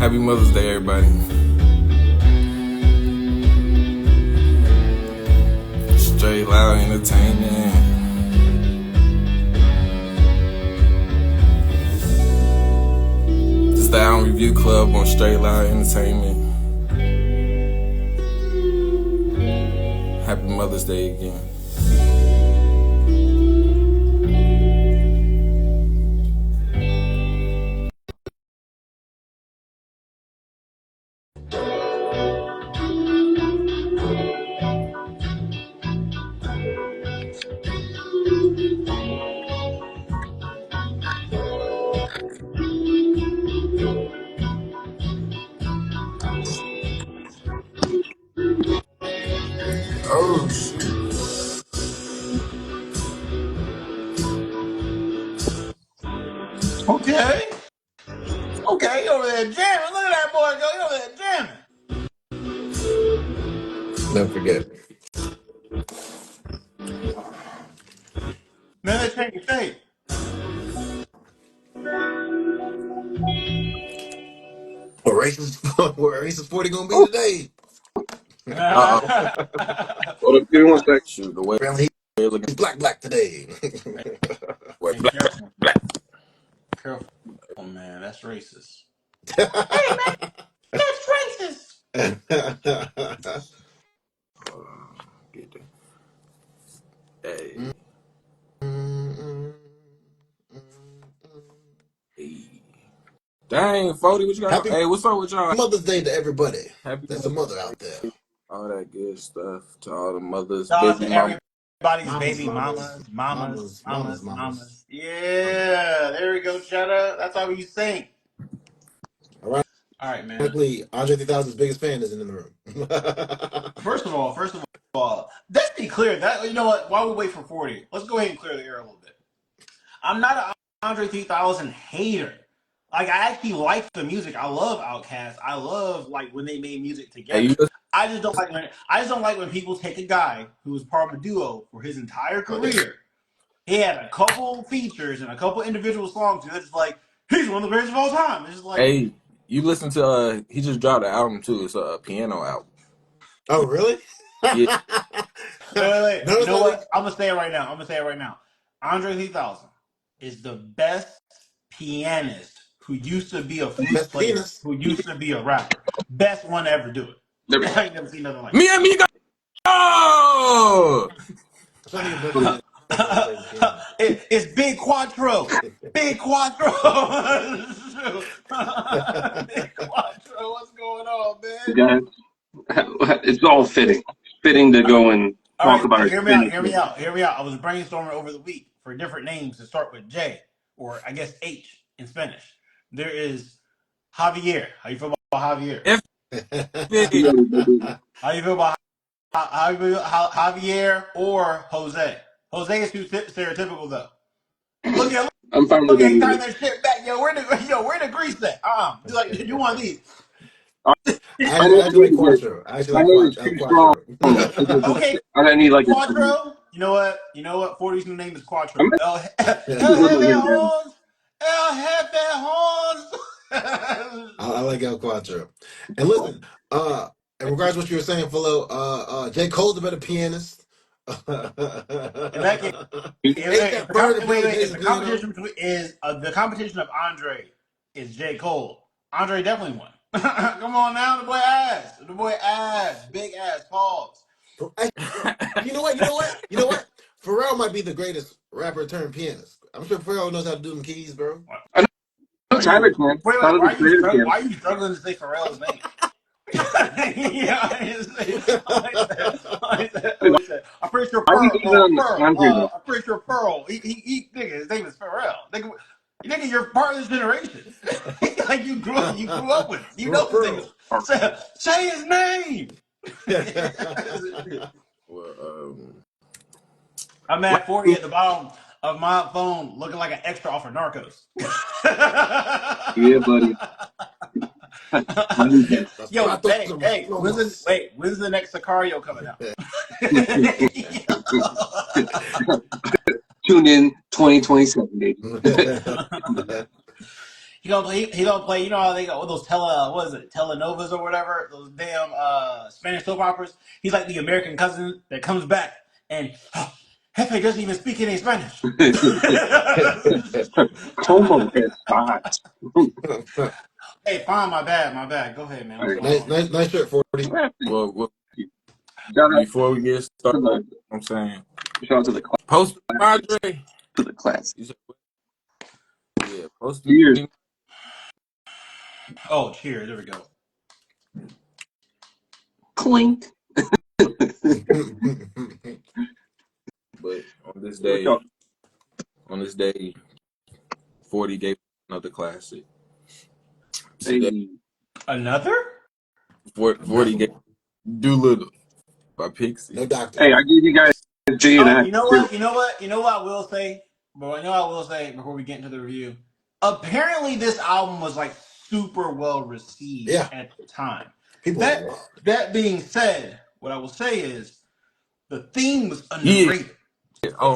Happy Mother's Day, everybody. Straight Loud Entertainment. This is the Album Review Club on Straight Loud Entertainment. Happy Mother's Day again. Oh, shit. Okay, over there jamming. Look at that boy go. He over there jamming. Never forget. Man, let's change your shape. What race is 40 gonna be today? Hold up, give me 1 second. Shoot, the way Apparently he's looking. he's black today. Wait, Hey, black. careful, man. That's racist. Hey, man, that's racist. Get that. Hey. Hey. Dang, 40, what you got? Happy Hey, what's up with y'all? Mother's Day to everybody. Happy There's a mother out there. All that good stuff to all the mothers, Shout out baby to mama. everybody's baby mamas. Yeah, there we go. Shout out. That's how we sing. All right, man. Andre 3000's biggest fan is in the room. First of all, let's be clear. That, you know what? While we wait for 40, let's go ahead and clear the air a little bit. I'm not an Andre 3000 hater. Like, I actually like the music. I love Outkast. I love when they made music together. I just don't like when people take a guy who was part of a duo for his entire career. He had a couple features and a couple individual songs, and it's just like, he's one of the greatest of all time. It's just like, hey, you listen to he just dropped an album too. It's a piano album. Oh, really? Yeah. wait. You know what? I'm gonna say it right now. Andre 3000 is the best pianist who used to be a flute player, who used to be a rapper. Best one to ever do it. I ain't never seen nothing like that. Me amigo. Oh! It's Big Quattro. Big Quattro. Big Quattro. What's going on, man? Guys, it's all fitting to go and talk about it. Hear me out. I was brainstorming over the week for different names to start with J, or I guess H in Spanish. There is Javier. How you feel about Javier? How you feel about Javier or Jose? Jose is too stereotypical though. Look at I'm fine with turn that shit back. Where the grease at? You want these? I like Quattro. Quattro. Okay, I need like Quattro. You know what? 40's new name is Quattro. El Jefe Horns. I like El Quattro. And listen, in regards to what you were saying, Philo, J. Cole's a better pianist. The competition of Andre is J. Cole. Andre definitely won. Come on now, the boy ass. Big ass. Pause. You know what? Pharrell might be the greatest rapper turned pianist. I'm sure Pharrell knows how to do them keys, bro. Why are you struggling to say Pharrell's name? I'm pretty sure Pearl. He nigga, his name is Pharrell. Nigga, you're part of this generation. Like you grew up with it. You know his name. Say his name. Well, I'm at 40 at the bottom of my phone, looking like an extra off of Narcos. Yeah, buddy. Yo, hey, when's the next Sicario coming out? Tune in 2027, baby. He don't play. He don't play. You know how they got all those telenovas or whatever, those damn Spanish soap operas. He's like the American cousin that comes back and Jefe doesn't even speak any Spanish. Como estás? Hey, fine, my bad. Go ahead, man. All What's right. going on? Nice shirt, 40. Well, Shout out before we get to started, the I'm saying shout out to the class. post Andre. To the class. You said, yeah, post Cheers. me. Oh, cheers. There we go. Clink. But on this day, 40 gave another classic. Hey. Another? 40 gave Doolittle by Pixie. No doctor. Hey, I gave you guys G and a You know what? You know what I will say? But I know I will say before we get into the review. Apparently, this album was like super well received at the time. People loved it. That being said, what I will say is the theme was Yeah. underrated.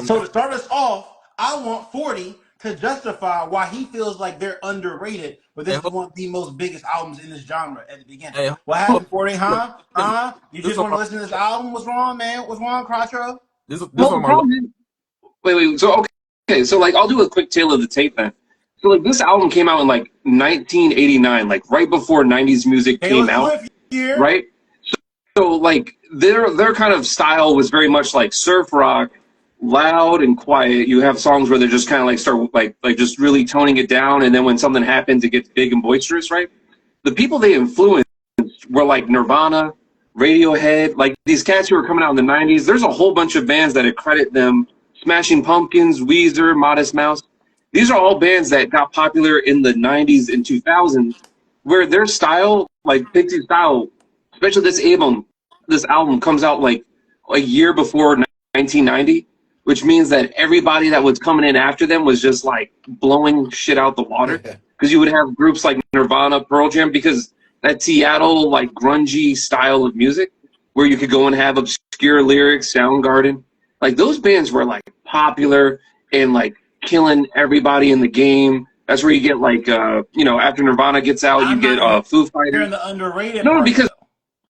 So to start us off, I want 40 to justify why he feels like they're underrated, but this is one of the most biggest albums in this genre at the beginning. What happened, 40? Huh? You just want to listen to this album? What's wrong, man? What's wrong, Crotcho? Well, the problem is, wait. So okay. So like, I'll do a quick tale of the tape then. So like, this album came out in like 1989, like right before 90s music came out, right? So like, their kind of style was very much like surf rock, loud and quiet. You have songs where they're just kind of like start like just really toning it down, and then when something happens, it gets big and boisterous, right? The people they influenced were like Nirvana, Radiohead, like these cats who were coming out in the 90s. There's a whole bunch of bands that accredit them. Smashing Pumpkins, Weezer, Modest Mouse. These are all bands that got popular in the 90s and 2000s, where their style, like Pixie style, especially this album comes out like a year before 1990, which means that everybody that was coming in after them was just like blowing shit out the water. Because you would have groups like Nirvana, Pearl Jam, because that Seattle like grungy style of music where you could go and have obscure lyrics, Soundgarden, like those bands were like popular and like killing everybody in the game. That's where you get like after Nirvana gets out, you get Foo Fighters. You're in the underrated No, part, because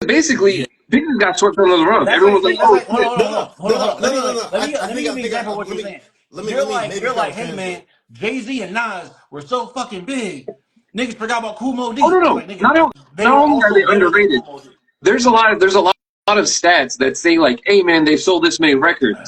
basically Pixie got swept under the rug. That's Everyone was like, "Oh, hold on. Let me give you an example of what you're saying. You're like, hey man, Jay-Z and Nas were so fucking big. Niggas forgot about Kool Moe Dee. Oh no, Like, not only are they underrated. There's a lot of stats that say like, hey man, they sold this many records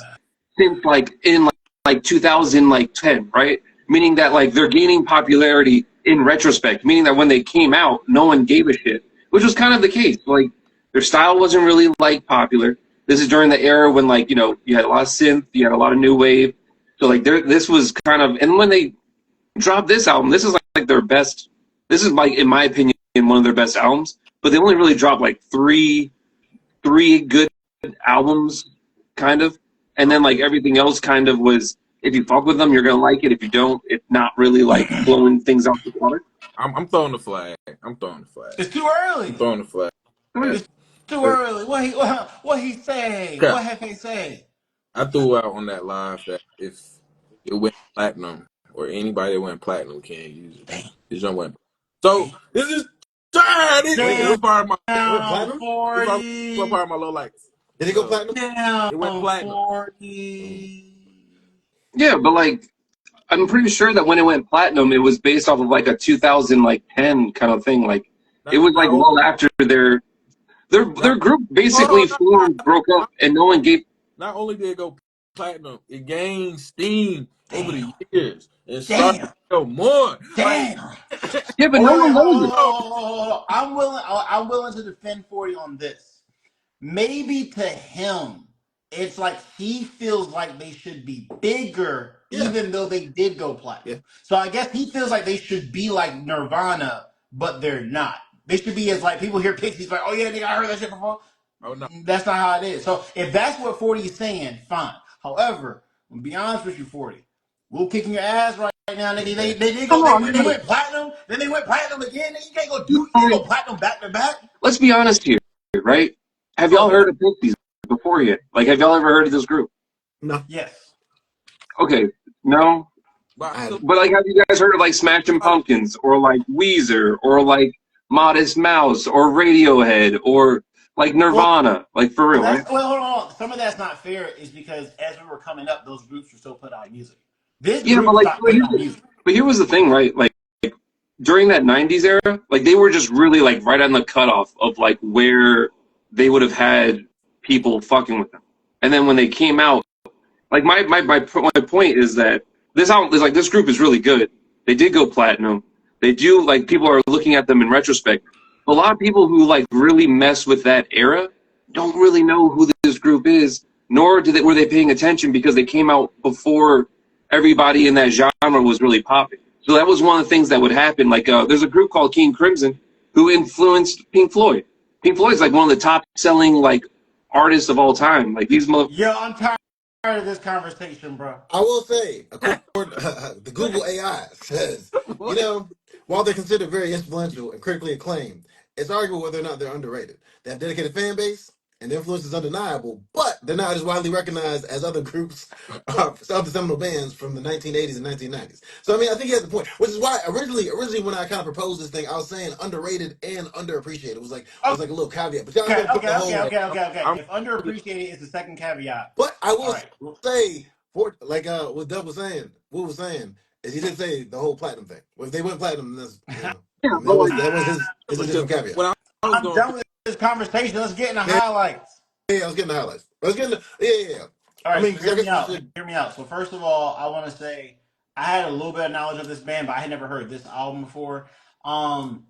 since like in like 2010, right? Meaning that like they're gaining popularity in retrospect. Meaning that when they came out, no one gave a shit, which was kind of the case. Like their style wasn't really like popular. This is during the era when like you had a lot of synth, you had a lot of new wave. So like this was kind of, and when they dropped this album, this is like their best. This is like, in my opinion, one of their best albums. But they only really dropped like three good albums, kind of, and then like everything else kind of was. If you fuck with them, you're gonna like it. If you don't, it's not really like blowing things out the water. I'm throwing the flag. It's too early. I'm throwing the flag. It's too early. What he say? Crap. What have he say? I threw out on that live that if it went platinum or anybody that went platinum can't use it. It just went. So this is it was part of my platinum. 40. It was part of my low lights. Did it go platinum? Down it went platinum. 40. Yeah, but like I'm pretty sure that when it went platinum, it was based off of like a 2010 kind of thing. Like it was like well after their group basically broke up, and no one gave. Not only did it go platinum, it gained steam over the years and started to go more. Damn. Yeah, but no one knows it. I'm willing to defend 40 on this. Maybe to him, it's like he feels like they should be bigger, even though they did go platinum. Yeah. So I guess he feels like they should be like Nirvana, but they're not. They should be as like people hear Pixies like, oh yeah, nigga, I heard that shit before. Oh no, that's not how it is. So if that's what 40 is saying, fine. However, I'm gonna be honest with you, 40, we'll kicking your ass right now, nigga. They went platinum, then they went platinum again. Nigga, you can't go platinum back to back. Let's be honest here, right? Have y'all heard of Pixies beforehand? Like, have y'all ever heard of this group? No. Yes. Okay. No. But I feel But like, have you guys heard of like Smashing like Pumpkins or like Weezer or like Modest Mouse or Radiohead or like Nirvana? Like for real, right? Well, hold on. Some of that's not fair is because as we were coming up, those groups were still putting out music. This Yeah, but group like, stopped putting out music. here was the thing, right? Like during that '90s era, like they were just really like right on the cutoff of like where they would have had people fucking with them. And then when they came out, like my point is that this album is like this group is really good. They did go platinum. They do like people are looking at them in retrospect. But a lot of people who like really mess with that era don't really know who this group is, nor were they paying attention because they came out before everybody in that genre was really popping. So that was one of the things that would happen. Like there's a group called King Crimson who influenced Pink Floyd. Pink Floyd's like one of the top selling like artists of all time. Like these Yo, I'm tired of this conversation, bro. I will say, according the Google AI says, you what? know, while they're considered very influential and critically acclaimed, it's arguable whether or not they're underrated. They have dedicated fan base, and their influence is undeniable, but they're not as widely recognized as other groups, other seminal bands from the 1980s and 1990s. So, I mean, I think he has a point, which is why originally when I kind of proposed this thing, I was saying underrated and underappreciated. It was like a little caveat, but y'all Okay, gonna put okay, the okay, whole. okay, okay, okay. I'm If underappreciated is the second caveat, But I all will right. say, for like what Dub was saying, Wu was saying, is he did say the whole platinum thing. Well, if they went platinum, then that's yeah, then but like that was his because additional caveat. what I was I'm going done with this conversation. Let's get in the Yeah, highlights. yeah, I was getting the highlights. I was getting yeah. All I right, mean, so because I hear me guess we out. should Hear me out. So first of all, I want to say I had a little bit of knowledge of this band, but I had never heard this album before. Um,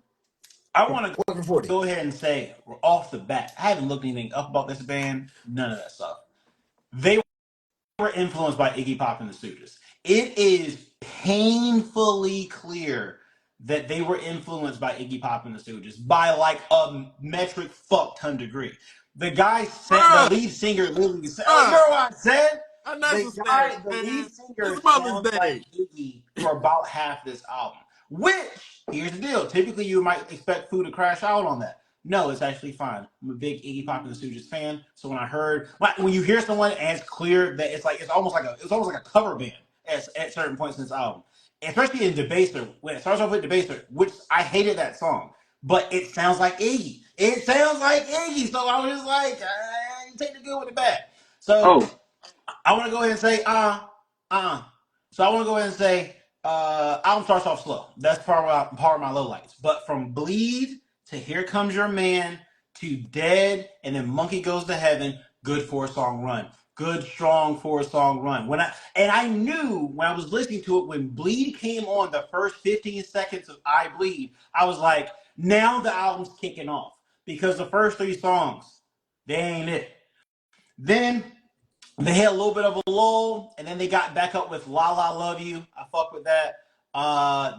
I want to 1 for 40. go ahead and say off the bat, I haven't looked anything up about this band. None of that stuff. They were influenced by Iggy Pop and the Stooges. It is painfully clear that they were influenced by Iggy Pop and the Stooges by like a metric fuck ton degree. The guy said, the bruh, lead singer literally said, oh, you bruh, know what I said? unnecessary, The lead man. singer It's Mother's sounds like Day. Iggy for about half this album. Which, here's the deal. Typically, you might expect Foo to crash out on that. No, it's actually fine. I'm a big Iggy Pop and the Stooges fan, so when I heard when you hear someone and it's clear that it's almost like a cover band at certain points in this album, especially in Debaser when it starts off with Debaser, which I hated that song, but it sounds like Iggy. It sounds like Iggy, so I was just like, take the good with the bad. So oh I want to go ahead and say, uh. So I want to go ahead and say, album starts off slow. That's part of my lowlights. But from Bleed to Here Comes Your Man to Dead and then Monkey Goes to Heaven, good 4-song run. Good strong 4-song run. I knew when I was listening to it, when Bleed came on the first 15 seconds of I Bleed, I was like, now the album's kicking off. Because the first 3 songs, they ain't it. Then they had a little bit of a lull, and then they got back up with La La Love You. I fuck with that.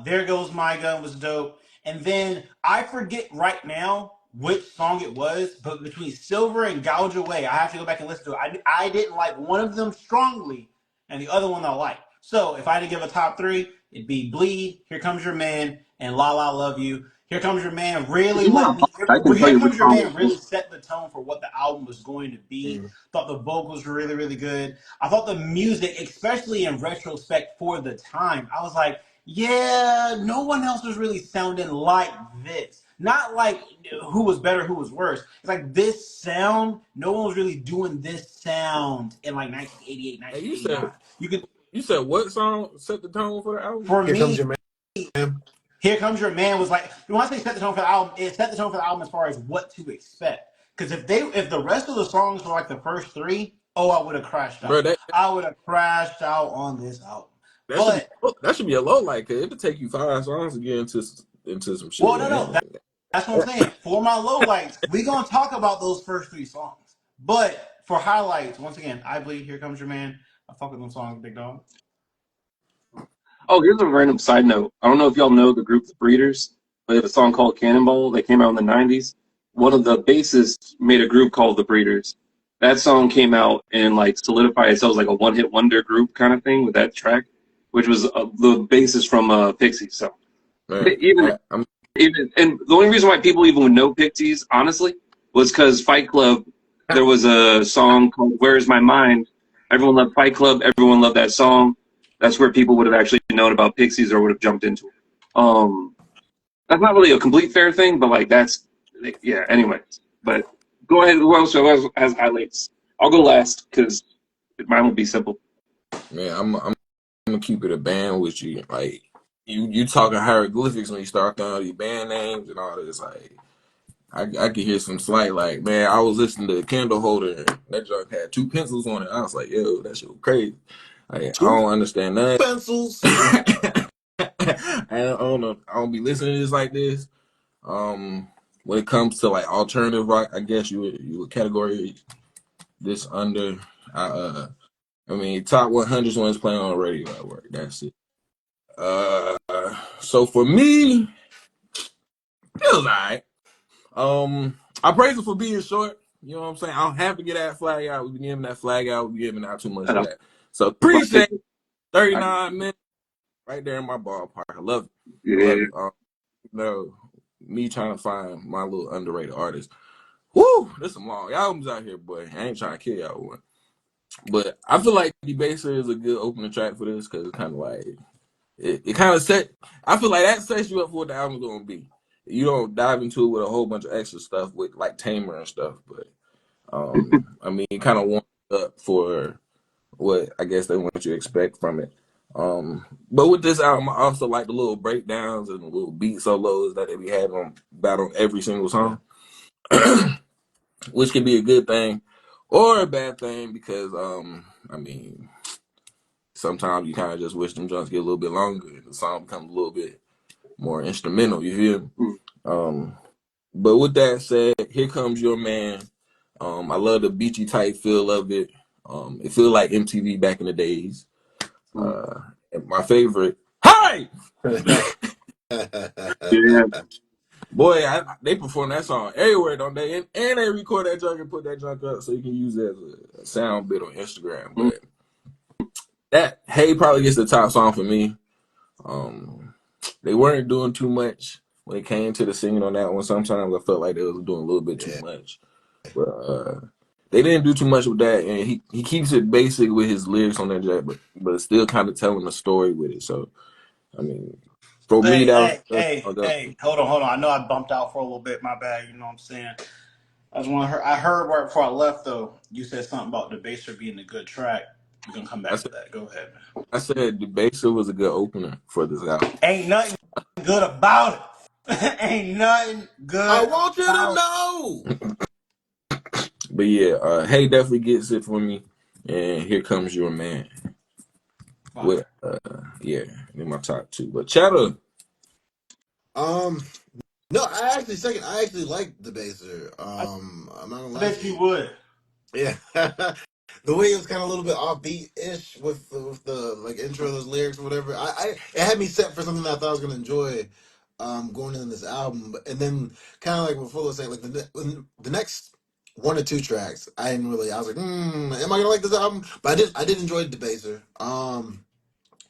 There Goes My Gun was dope. And then I forget right now which song it was, but between Silver and Gouge Away, I have to go back and listen to it. I didn't like one of them strongly, and the other one I liked. So if I had to give a top 3, it'd be Bleed, Here Comes Your Man, and La La Love You. Here Comes Your Man really yeah, let me. I can tell Here you which Comes Your song Man it is. really set the tone for what the album was going to be. Mm. Thought the vocals were really, really good. I thought the music, especially in retrospect for the time, I was like, yeah, no one else was really sounding like this. Not like who was better, who was worse. It's like this sound, no one was really doing this sound in like 1988, Hey, 1989. You could, you said what song set the tone for the album? for Here comes me, your man. Here Comes Your Man was like, when I say set the tone for the album, it set the tone for the album as far as what to expect. Because if the rest of the songs were like the first 3, oh, I would have crashed Bro, out. I would have crashed out on this album. But that should be a low light, cause it'll take you 5 songs to get into some shit, well, no, man. that's what I'm saying. For my lowlights, we're gonna talk about those first 3 songs. But for highlights, once again, I Bleed, Here Comes Your Man. I fuck with them songs, big dog. Oh, here's a random side note. I don't know if y'all know the group The Breeders, but they have a song called Cannonball that came out in the '90s. One of the bassists made a group called The Breeders. That song came out and like solidified itself as like a one-hit wonder group kind of thing with that track, which was the bassist from Pixies. So Man, even and the only reason why people even would know Pixies, honestly, was because Fight Club. There was a song called "Where Is My Mind." Everyone loved Fight Club. Everyone loved that song. That's where people would have actually known about Pixies or would have jumped into it. That's not really a complete fair thing, but like that's yeah. Anyway, but go ahead. Who else has highlights? I'll go last because mine will be simple. Man, I'm gonna keep it a band with you. Like you talking hieroglyphics when you start throwing all these band names and all this. Like I could hear some slight like, man, I was listening to Candle Holder and that junk had two pencils on it. I was like, yo, that shit was crazy. Like, I Two don't understand that. pencils. I don't know. I don't be listening to this like this. When it comes to like alternative rock, I guess you would category this under. I mean, top 100s when it's playing on the radio at work. That's it. So for me, it was alright. I praise him for being short. You know what I'm saying? I don't have to get that flag out. We've been giving that flag out. We've been giving out too much I of know. that. So appreciate 39 minutes right there in my ballpark. I love it. I Yeah. love it. Me trying to find my little underrated artist. Woo! There's some long albums out here, boy. I ain't trying to kill y'all one. But I feel like Debaser is a good opening track for this because it's kind of like it kind of set. I feel like that sets you up for what the album's gonna be. You don't dive into it with a whole bunch of extra stuff with like Tamer and stuff, but I mean, it kind of warms up for what I guess they want you to expect from it. But with this album, I also like the little breakdowns and the little beat solos that they be having on about on every single song, which can be a good thing or a bad thing because I mean, sometimes you kind of just wish them drums get a little bit longer and the song becomes a little bit more instrumental. You feel me? But with that said, here comes your man. I love the beachy type feel of it. It feels like MTV back in the days. And my favorite, hi, Yeah. boy, they perform that song everywhere, don't they? And they record that junk and put that junk up so you can use it as a sound bit on Instagram. But that Hey probably gets the top song for me. They weren't doing too much when it came to the singing on that one. Sometimes I felt like they was doing a little bit too Yeah. much. But they didn't do too much with that, and he keeps it basic with his lyrics on that jack, but still kind of telling the story with it. So I mean, for me, Hey, that was hey, hey, hey, hold on. I know I bumped out for a little bit. My bad. You know what I'm saying? I just want to hear. I heard right before I left though. You said something about the baser being a good track. We're gonna come I back to said. that. Go ahead, man. I said the Baser was a good opener for this album. Ain't nothing good about it. Ain't nothing I good want you to about know. But yeah, Hey definitely gets it for me, and here comes your man it. with yeah, in my top two. But Chatter, Um, no, I actually like the baser. I I'm not gonna lie to bet you you. would. Yeah. The way it was kind of a little bit offbeat ish with the like intro of those lyrics or whatever. It had me set for something that I thought I was gonna enjoy going into this album. And then kind of like what Fuller was saying, like the next one or two tracks, I didn't really I was like, am I gonna like this album? But I did enjoy the baser.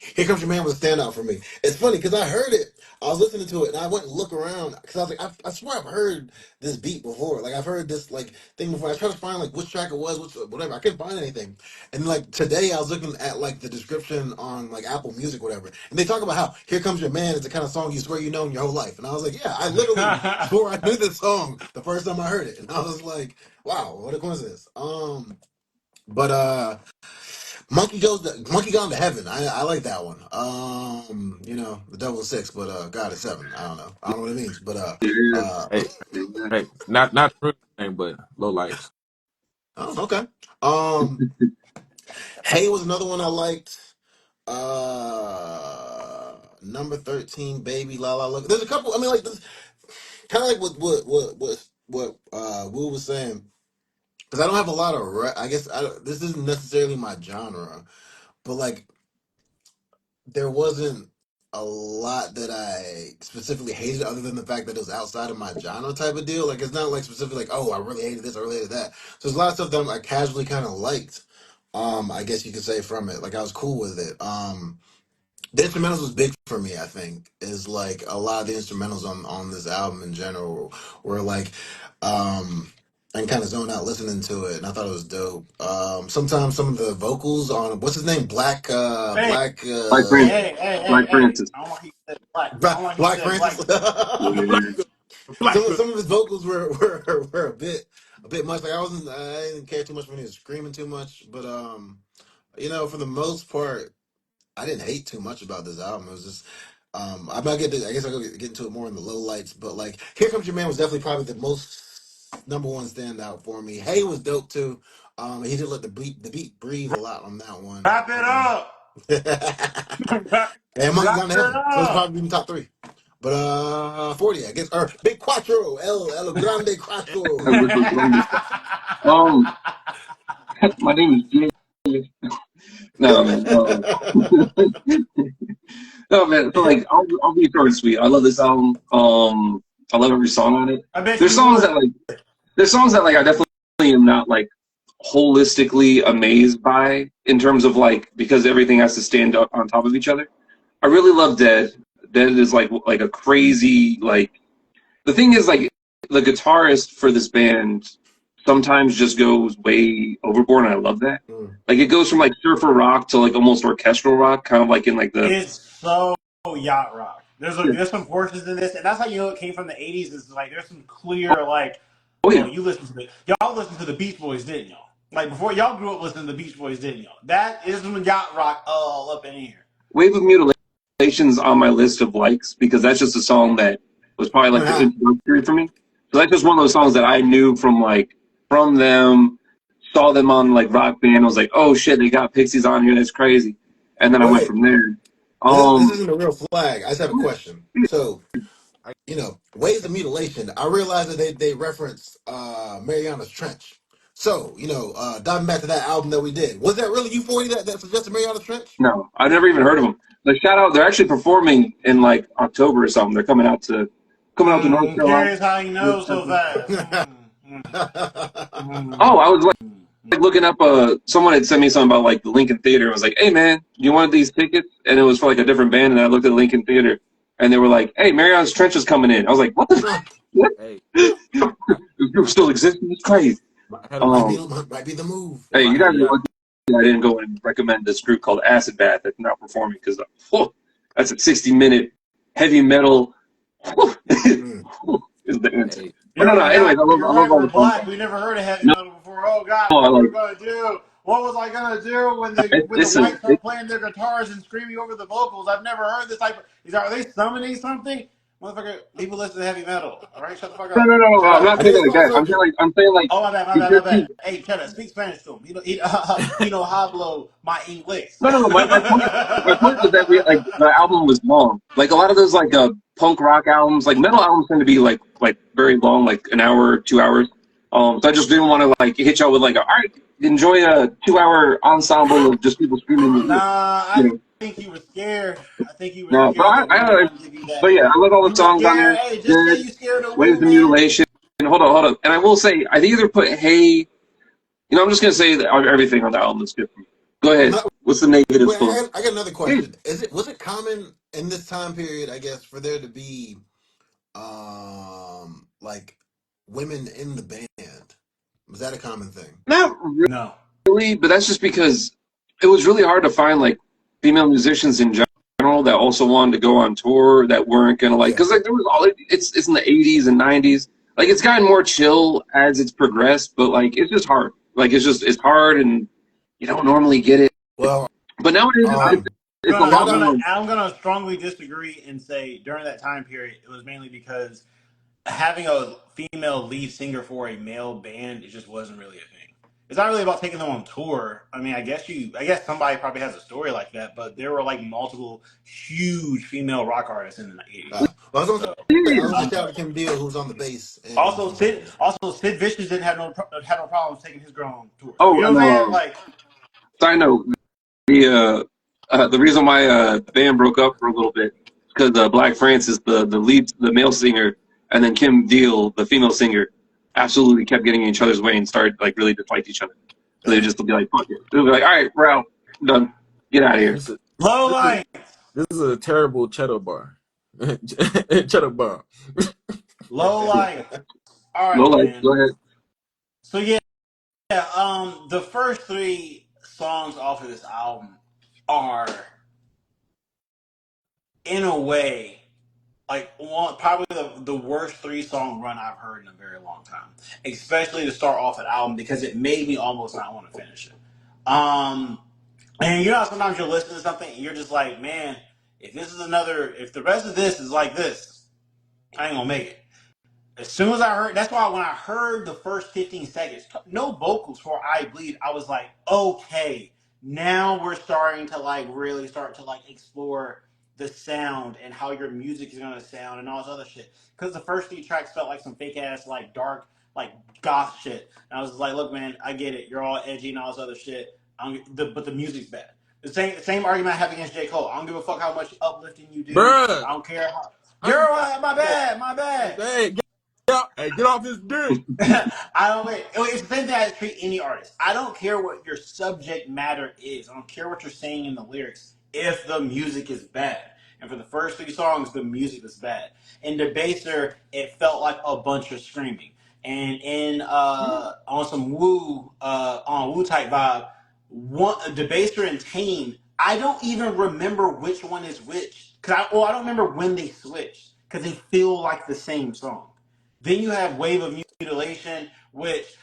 Here Comes Your Man was a standout for me. It's funny because I heard it. I was listening to it and I went and look around because I was like, I swear I've heard this beat before. Like I've heard this like thing before. I tried to find like which track it was, which whatever. I couldn't find anything. And like today I was looking at like the description on like Apple Music, whatever, and they talk about how Here Comes Your Man is the kind of song you swear you know in your whole life. And I was like, yeah, I literally swore I knew this song the first time I heard it. And I was like, wow, what a coincidence. But Monkey Gone to Heaven. I like that one. The Devil's Six, but God is Seven. I don't know. I don't know what it means, but Yeah. uh, hey, hey, not the name, but Low Lights. oh, okay. Hey was another one I liked. Number 13, Baby, La La Look. There's a couple. I mean, like kind of like what Will was saying. Because I don't have a lot of. I guess this isn't necessarily my genre, but like there wasn't a lot that I specifically hated other than the fact that it was outside of my genre type of deal. Like it's not like specifically like, oh, I really hated this, I really hated that. So there's a lot of stuff that I casually kind of liked. I guess you could say from it. Like I was cool with it. The instrumentals was big for me, I think. Is like a lot of the instrumentals on this album in general were like um and kind of zone out listening to it, and I thought it was dope. Sometimes some of the vocals on what's his name, Hey, Black Prince, Black hey. Prince's. I don't want he said black. I don't want he Black said Francis. black. Black Yeah. Black Some of his vocals were a bit much. Like I didn't care too much when he was screaming too much, but for the most part, I didn't hate too much about this album. It was just, I guess I'll get into it more in the low lights. But like, Here Comes Your Man was definitely probably the most number one standout for me. Hey was dope too. He did let the beat breathe a lot on that one. Wrap it up. And Monkey Wrap Gone to it Heaven, so it's up. probably in the top three. But 40, I guess, or Big Quattro, El Grande Quattro. Um, my name is Jay. No, man. No, man. So like, I'll be short and sweet. I love this album. I love every song on it. I bet There's you songs would. that like, there's songs that like I definitely am not like holistically amazed by in terms of like because everything has to stand up on top of each other. I really love Dead. Dead is like a crazy like. The thing is like the guitarist for this band sometimes just goes way overboard, and I love that. Mm. Like it goes from like surfer rock to like almost orchestral rock, kind of like in like the It's so yacht rock. There's some portions in this, and that's how you know it came from the '80s. Is like there's some clear like, oh oh, yeah, you listen to y'all listen to the Beach Boys, didn't y'all? Like before y'all grew up listening to the Beach Boys, didn't y'all? That is some yacht rock all up in here. Wave of Mutilation's on my list of likes because that's just a song that was probably like the introductory for me. So that's just one of those songs that I knew from them, saw them on like Rock Band. I was like, oh shit, they got Pixies on here. That's crazy. And then I went Wait, from there. this Um, isn't a real flag. I just have a question. So, Ways of Mutilation. I realize that they reference Mariana's Trench. So, diving back to that album that we did, was that really U40 that suggested Mariana's Trench? no, I've never even heard of them. Like shout out, they're actually performing in like October or something. They're coming out to North Carolina. Curious how you know so fast. Oh, I was like looking up someone had sent me something about like the Lincoln Theater. I was like, hey man, do you want these tickets? And it was for like a different band, and I looked at the Lincoln Theater and they were like, hey, Marion's Trench is coming in. I was like, what the what? Hey, This group still exists? It's crazy. I had a might little, be might be the move. Hey, if I you had guys are y'all, lucky I didn't go and recommend this group called Acid Bath that's not performing because that's a 60-minute heavy metal Mm. is the answer. hey, But no, You're no, my anyways, God. I love You're I right. love all We're the songs. black. We never heard of heavy No, metal before. Oh God, I what were we like gonna do? What was I gonna do when the listen, whites start playing their guitars and screaming over the vocals? I've never heard this type of. Are they summoning something? Motherfucker, people listen to heavy metal. All right, shut the fuck no, up. no, no, no, Shut I'm up. not I saying think it it's like Small that. Circle. I'm saying like Oh my bad, my if bad, my you're too bad. Hey, shut up. Speak Spanish to him. He know hablo my English. no, no, no. My point was that like the album was long. Like a lot of those like punk rock albums, like metal albums tend to be like very long, like an hour, 2 hours. So I just didn't want to like hit y'all with like, all right, enjoy a 2 hour ensemble of just people screaming in Nah, your ear. I You know, think you were scared. I think you were no, but scared that we weren't gonna give you but that. yeah, I love all You the were songs on scared. there. Hey, just say Good, you scared of Waves Woo, of man. Mutilation. Hold on. And I will say, I either put Hey, I'm just gonna say that everything on the album is good for me. Go ahead. No, What's the negatives wait, for? I got another Hey, question. Was it common in this time period, I guess, for there to be like women in the band? Was that a common thing? not No. really, but that's just because it was really hard to find like female musicians in general that also wanted to go on tour that weren't gonna like Yeah. because like there was all it's in the 80s and 90s. Like it's gotten more chill as it's progressed, but like it's just hard. Like it's hard and you don't normally get it. Well, But nowadays I'm it's a gonna shout lot I'm out. gonna more. I'm gonna strongly disagree and say during that time period it was mainly because having a female lead singer for a male band it just wasn't really a thing. It's not really about taking them on tour. I mean, I guess somebody probably has a story like that, but there were like multiple huge female rock artists in the '80s. Well, So I was gonna shout out to Kim Deal, who's on the bass and also some vocals. also Sid Vicious didn't have had no problems taking his girl on tour. So you Oh, know and what I'm saying? Like, side note, the reason why the band broke up for a little bit because Black Francis, the male singer, and then Kim Deal, the female singer, absolutely kept getting in each other's way and started like really disliked each other. So they just would be like, "Fuck it." They would be like, "All right, we're out, done, get out of man, here." low this is light, this is a terrible cheddar bar. Cheddar bar. low light. All No right, lights, man. go ahead. So yeah, the first three songs off of this album are, in a way, like one probably the worst 3 song run I've heard in a very long time, especially to start off an album because it made me almost not want to finish it. And you know how sometimes you're listening to something and you're just like, man, if the rest of this is like this, I ain't gonna make it. As soon as I heard, that's why when I heard the first 15 seconds, no vocals for I Bleed, I was like, okay, now we're starting to like really start to like explore the sound and how your music is gonna sound and all this other shit. Because the first 3 tracks felt like some fake ass, like dark, like goth shit. And I was like, look, man, I get it. You're all edgy and all this other shit. But the music's bad. The same argument I have against J. Cole. I don't give a fuck how much uplifting you do. Bruh, I don't care how. how You're you right, my bad, my bad. hey, get off his dick. I don't wait. It's the same thing I treat any artist. I don't care what your subject matter is. I don't care what you're saying in the lyrics if the music is bad. And for the first 3 songs, the music was bad. In Debaser, it felt like a bunch of screaming. And in on some Wu type vibe, one Debaser and Tame, I don't even remember which one is which. I don't remember when they switched because they feel like the same song. Then you have Wave of Mutilation, which,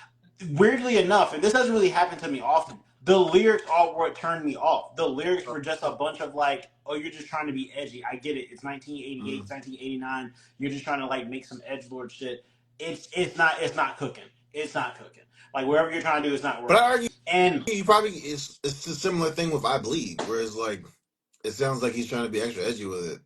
weirdly enough, and this doesn't really happen to me often, the lyrics are what turned me off. The lyrics were just a bunch of like, oh, you're just trying to be edgy. I get it. It's 1988, it's 1989. You're just trying to like make some edgelord shit. It's not cooking. It's not cooking. Like wherever you're trying to do, it's not But working. I argue And he probably it's a similar thing with I Bleed, where it's like it sounds like he's trying to be extra edgy with it.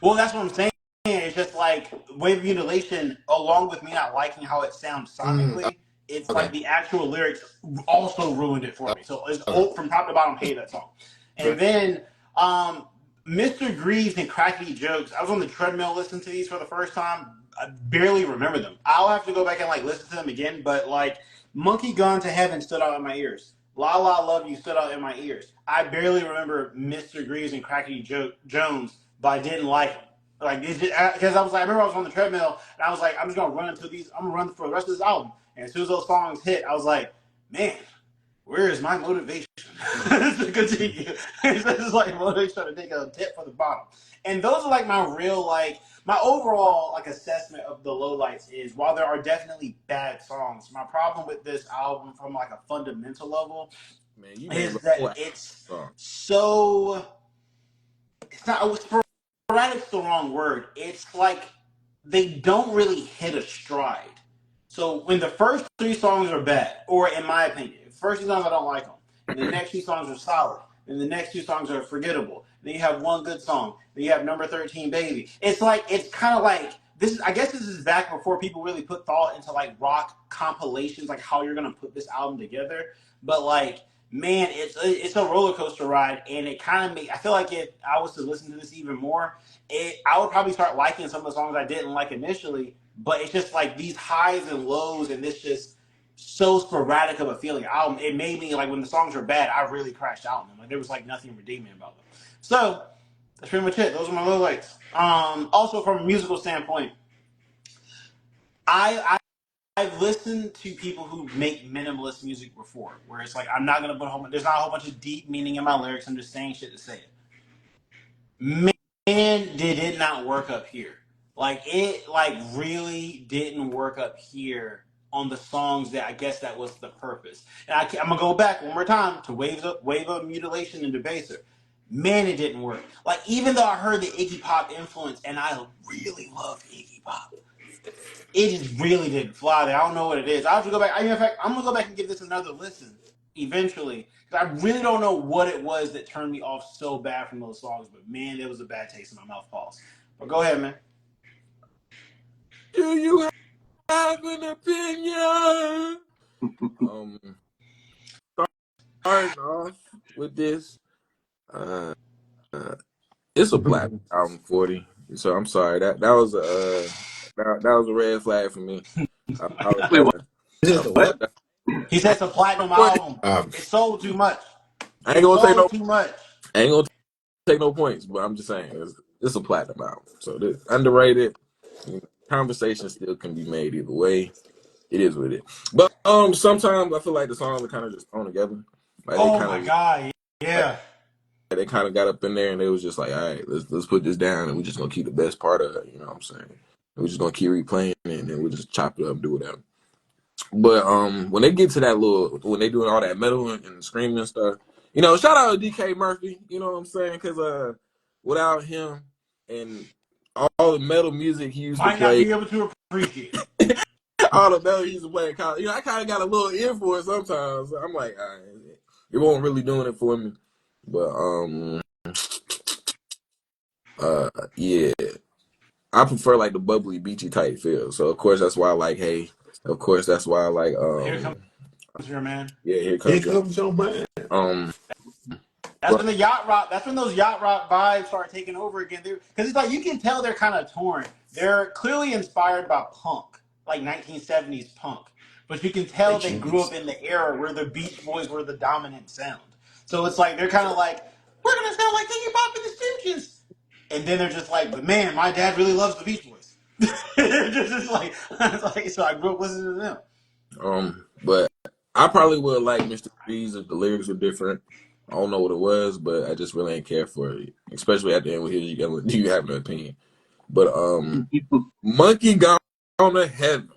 well, that's what I'm saying. It's just like Wave of Mutilation, along with me not liking how it sounds Mm, sonically, it's okay. like the actual lyrics also ruined it for me. So it's Okay. from top to bottom, hate that song. Fair. And then Mr. Greaves and Crackety Jokes. I was on the treadmill listening to these for the first time. I barely remember them. I'll have to go back and like listen to them again. But like Monkey Gone to Heaven stood out in my ears. La La Love You stood out in my ears. I barely remember Mr. Greaves and Crackety Jones, but I didn't like them. Like, because I was like, I remember I was on the treadmill and I was like, I'm just gonna run until these. I'm gonna run for the rest of this album. And as soon as those songs hit, I was like, man, where is my motivation to continue? It's just like motivation to take a tip for the bottom. And those are like my real like my overall like assessment of the lowlights is while there are definitely bad songs, my problem with this album from like a fundamental level Man, you named is a whole that ass it's song. so it's not sporadic's the wrong word. It's like they don't really hit a stride. So when the first 3 songs are bad, or in my opinion, the first 2 songs I don't like them, and the next 2 songs are solid, and the next 2 songs are forgettable. Then you have one good song. Then you have Number 13 Baby. It's kind of like this is I guess this is back before people really put thought into like rock compilations, like how you're gonna put this album together. But like man, it's a roller coaster ride, and it kind of I feel like if I was to listen to this even more, I would probably start liking some of the songs I didn't like initially. But it's just like these highs and lows, and this just so sporadic of a feeling. Album. It made me like when the songs were bad, I really crashed out on them. Like there was like nothing redeeming about them. So that's pretty much it. Those are my lowlights. Also from a musical standpoint, I've listened to people who make minimalist music before, where it's like I'm not gonna put a whole. There's not a whole bunch of deep meaning in my lyrics. I'm just saying shit to say it. Man, did it not work up here? Like it, like really didn't work up here on the songs that I guess that was the purpose. And I'm gonna go back one more time to Wave of Mutilation and Debaser. Man, it didn't work. Like even though I heard the Iggy Pop influence, and I really love Iggy Pop, it just really didn't fly there. I don't know what it is. I have to go back. In fact, I'm gonna go back and give this another listen eventually because I really don't know what it was that turned me off so bad from those songs. But man, there was a bad taste in my mouth. Pause. But go ahead, man. Do you have an opinion? Um, Starting off with this, uh, it's a platinum album 40. So I'm sorry that was a that was a red flag for me. I Wait, apologize. what? Is I this a what? apologize. He said it's a platinum album. Um, It sold too much. I ain't It gonna take sold no too much. I ain't gonna take no points, but I'm just saying it's a platinum album. So this underrated. Conversation still can be made either way. It is what it is. But sometimes I feel like the songs are kind of just thrown together. Like they Oh kind my of god, like yeah. they kind of got up in there and they was just like, all right, let's put this down and we're just gonna keep the best part of it. You know what I'm saying? And we're just gonna keep replaying it and then we just chop it up and do whatever. But when they get to that little when they doing all that metal and screaming and stuff, you know, shout out to DK Murphy. You know what I'm saying? Because without him and all the metal music he used to Might not play, be able to appreciate it. all the metal he used to play in college, you know, I kind of got a little ear for it sometimes. I'm like, all right, it won't really doing it for me. But yeah, I prefer like the bubbly, beachy type feel. So of course that's why I like Hey. Of course that's why I like Here comes your man. yeah, Here Here Comes Your comes your man. um That's but when the yacht rock. That's when those yacht rock vibes start taking over again. Because it's like you can tell they're kind of torn. They're clearly inspired by punk, like 1970s punk, but you can They tell they grew genius. up in the era where the Beach Boys were the dominant sound. So it's like they're kind of like, we're gonna sound like Iggy Pop and the Stooges, and then they're just like, but man, my dad really loves the Beach Boys. just like, so I grew up listening to them. but I probably would like Mr. Freeze if the lyrics were different. I don't know what it was, but I just really ain't care for it. Especially at the end with his you have an opinion. But Monkey Gone to Heaven.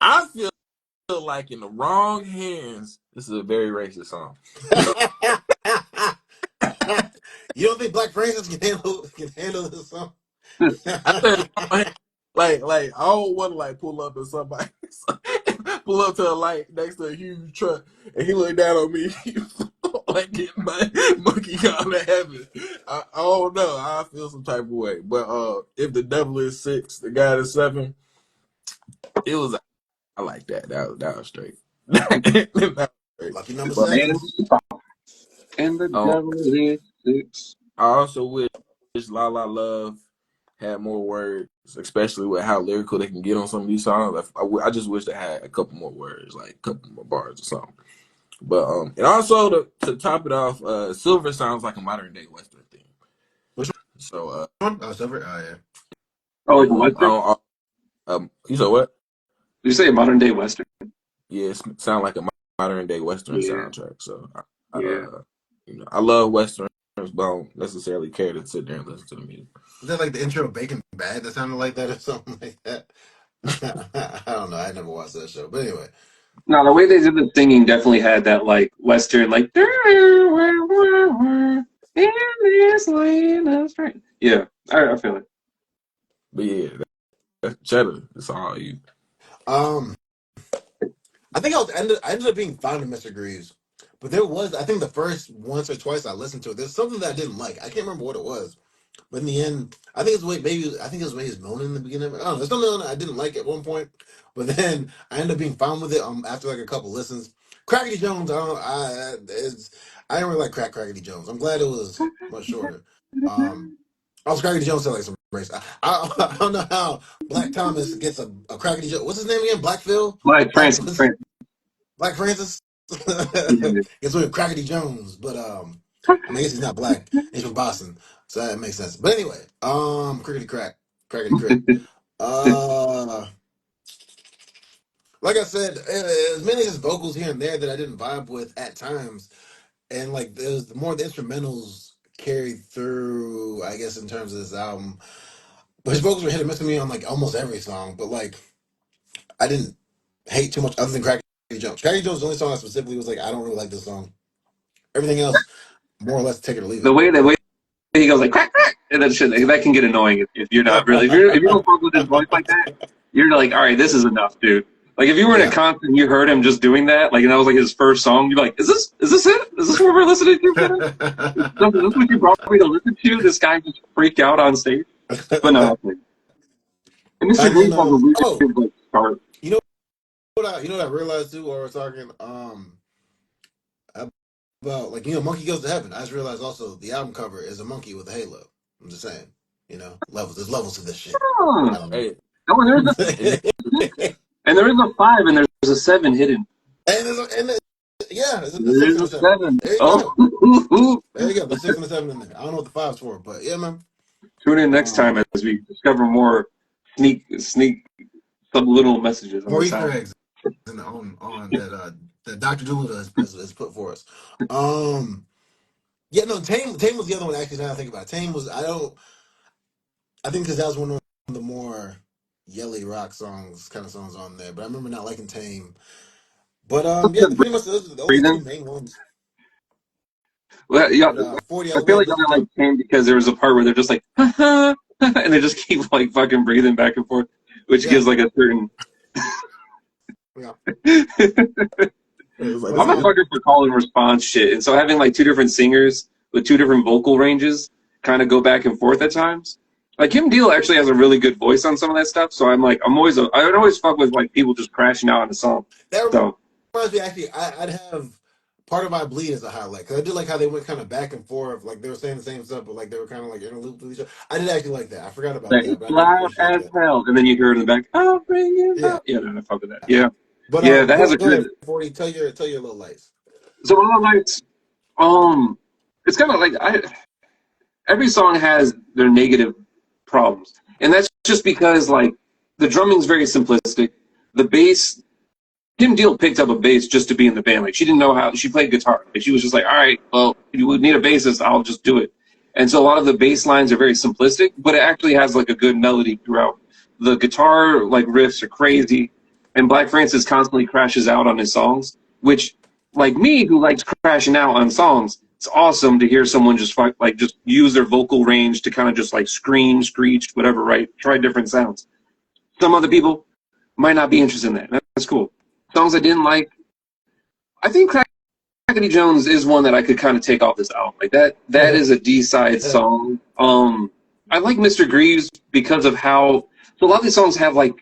I feel like in the wrong hands, this is a very racist song. You don't think Black Francis can handle this song? I said like I don't want to like pull up and somebody pull up to a light next to a huge truck and he look down on me like getting my monkey gone to heaven. I don't know. I feel some type of way. But if the devil is 6, the guy is 7, it was I like that. That was straight. That was straight. Lucky number But seven. And the um, devil is 6. I also wish La La Love had more words, especially with how lyrical they can get on some of these songs. I just wish they had a couple more words, like a couple more bars or something. But and also to top it off, Silver sounds like a modern day Western theme. Which So one? Oh, Silver. Oh, yeah. Oh, like a Western? You said what? Did you say a modern day Western? Yeah, it sound like a modern day Western Yeah, soundtrack. So yeah. I love Westerns, but I don't necessarily care to sit there and listen to the music. Is that like the intro of Breaking Bad that sounded like that or something like that? I don't know. I never watched that show. But anyway. No, the way they did the singing definitely had that like Western, like in this land of strength. Yeah, I feel it. But yeah, that's Cheddar. It's all you. Um, I think I ended up being fond of Mr. Greaves. But I think the first once or twice I listened to it, there's something that I didn't like. I can't remember what it was. But in the end, I think it's the way I think it's the way he's moaning in the beginning. I don't know. There's something I didn't like at one point, but then I ended up being fine with it. After like a couple listens, Crackety Jones. I didn't really like Crackety Jones. I'm glad it was much shorter. Also, Crackety Jones sounds like some race. I don't know how Black Thomas gets a Crackety Jones. What's his name again? Black Phil. Like Francis, Francis. Black Francis. Yeah. It's with Crackety Jones, but I mean, I guess he's not black. He's from Boston, so that makes sense. But anyway, crickety crack, crackety crick. Uh, like I said, as many as vocals here and there that I didn't vibe with at times, and like there's more the instrumentals carried through. I guess in terms of this album, but his vocals were hit and miss with me on like almost every song. But like, I didn't hate too much other than Crackety Jones. Crackety Jones, the only song I specifically was like, I don't really like this song. Everything else, more or less, take it or leave The way he goes like crack crack, and that shit that can get annoying if you're not really if you don't fuck with his voice like that, you're like, all right, this is enough, dude. Like if you were in a Yeah. concert and you heard him just doing that, like and that was like his first song, you'd be like, is this it? Is this what we're listening to? Is this what you brought me to listen to? This guy just freak out on stage. But no, and Mr. And then Green has a weird oh, like start. you know you know what I realized too while we're talking about like Monkey Goes to Heaven. I just realized also the album cover is a monkey with a halo. I'm just saying, levels. There's levels to this shit. I Oh, don't know. Hey, and is it and there is a 5 and there's a 7 hidden. yeah, there's a There six is and a a seven. 7. There you go. Oh, There you go. There's 6 and a 7 in there. I don't know what the five's for, but yeah, man. tune in next time Um, as we discover more sneak subliminal messages on More this Easter album. eggs on that Dr. Doolittle has put for us. Yeah, no, Tame was the other one. Actually, now I think about it, Tame was I think because that was one of the more yelly rock songs, kind of songs on there. But I remember not liking Tame. But yeah, pretty much those are the two Breathing. main ones. Well, yeah, But 40 I feel elevator like definitely I like top. Tame because there was a part where they're just like, and they just keep like fucking breathing back and forth, which Yeah, gives like a certain. yeah. It was like But this I'm a is fucker for call and response shit, and so having like two different singers with two different vocal ranges kind of go back and forth at times. Like Kim Deal actually has a really good voice on some of that stuff, so I would always fuck with like people just crashing out on the song. that So reminds me, actually, I'd have Part of My Bleed as a highlight because I did like how they went kind of back and forth, like they were saying the same stuff, but like they were kind of like in a loop with each other. I did actually like that. I forgot about that that, it's but I did loud appreciate as that. hell, and then you hear it in the back, "I'll bring you Yeah, out." Yeah, no, I fuck with that. Yeah, but yeah, that has go a go ahead, good. 40. Tell your little lights. So one of the nights, it's kind of like every song has their negative problems, and that's just because like the drumming's very simplistic. The bass, Kim Deal picked up a bass just to be in the band. Like she didn't know how she played guitar. Like she was just like, all right, well, you would need a bassist, I'll just do it. And so a lot of the bass lines are very simplistic, but it actually has like a good melody throughout. The guitar like riffs are crazy, and Black Francis constantly crashes out on his songs, which like me who likes crashing out on songs, it's awesome to hear someone just like just use their vocal range to kind of just like scream, screech, whatever, right? Try different sounds. Some other people might not be interested in that. That's cool. Songs I didn't like, I think Crackety Jones is one that I could kind of take off this album. Like that is a D-side song. I like Mr. Greaves because of how so a lot of these songs have like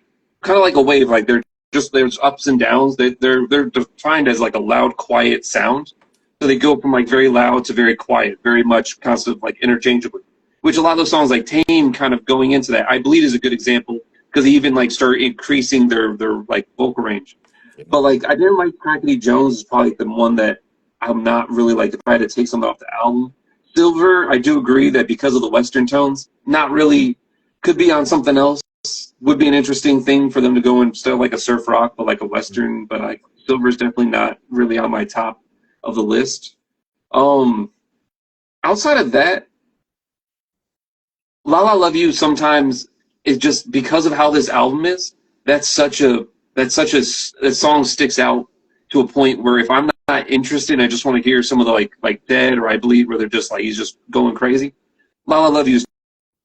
kind of like a wave, like there's ups and downs. They're defined as like a loud, quiet sound. So they go from like very loud to very quiet, very much constant like interchangeably. Which a lot of those songs like Tame kind of going into that, I believe is a good example because they even like start increasing their like vocal range. But like I didn't like Crackety Jones is probably the one that I'm not really like if I had to take something off the album. Silver, I do agree that because of the Western tones, not really could be on something else. Would be an interesting thing for them to go instead of like a surf rock, but like a Western. But like Silver is definitely not really on my top of the list. Um, outside of that, La La Love You sometimes is just because of how this album is. That's such a that song sticks out to a point where if I'm not interested, I just want to hear some of the like Dead or I Bleed where they're just like he's just going crazy. La La Love You is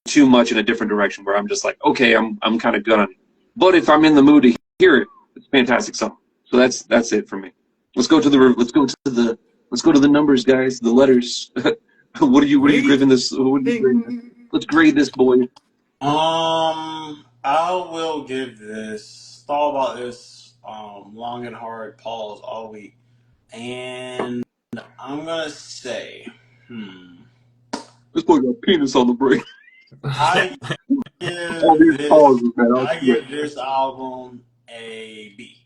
too much in a different direction where I'm just like okay, I'm kind of good on it. But if I'm in the mood to hear it, it's a fantastic song. So that's it for me. Let's go to the numbers, guys. The letters. What are you giving this? What are you grading this? Rating. Let's grade this boy. I will give this thought about this long and hard pause all week, and I'm gonna say, This boy got penis on the brain. I All these give this pauses, man. I I swear. give this album a B.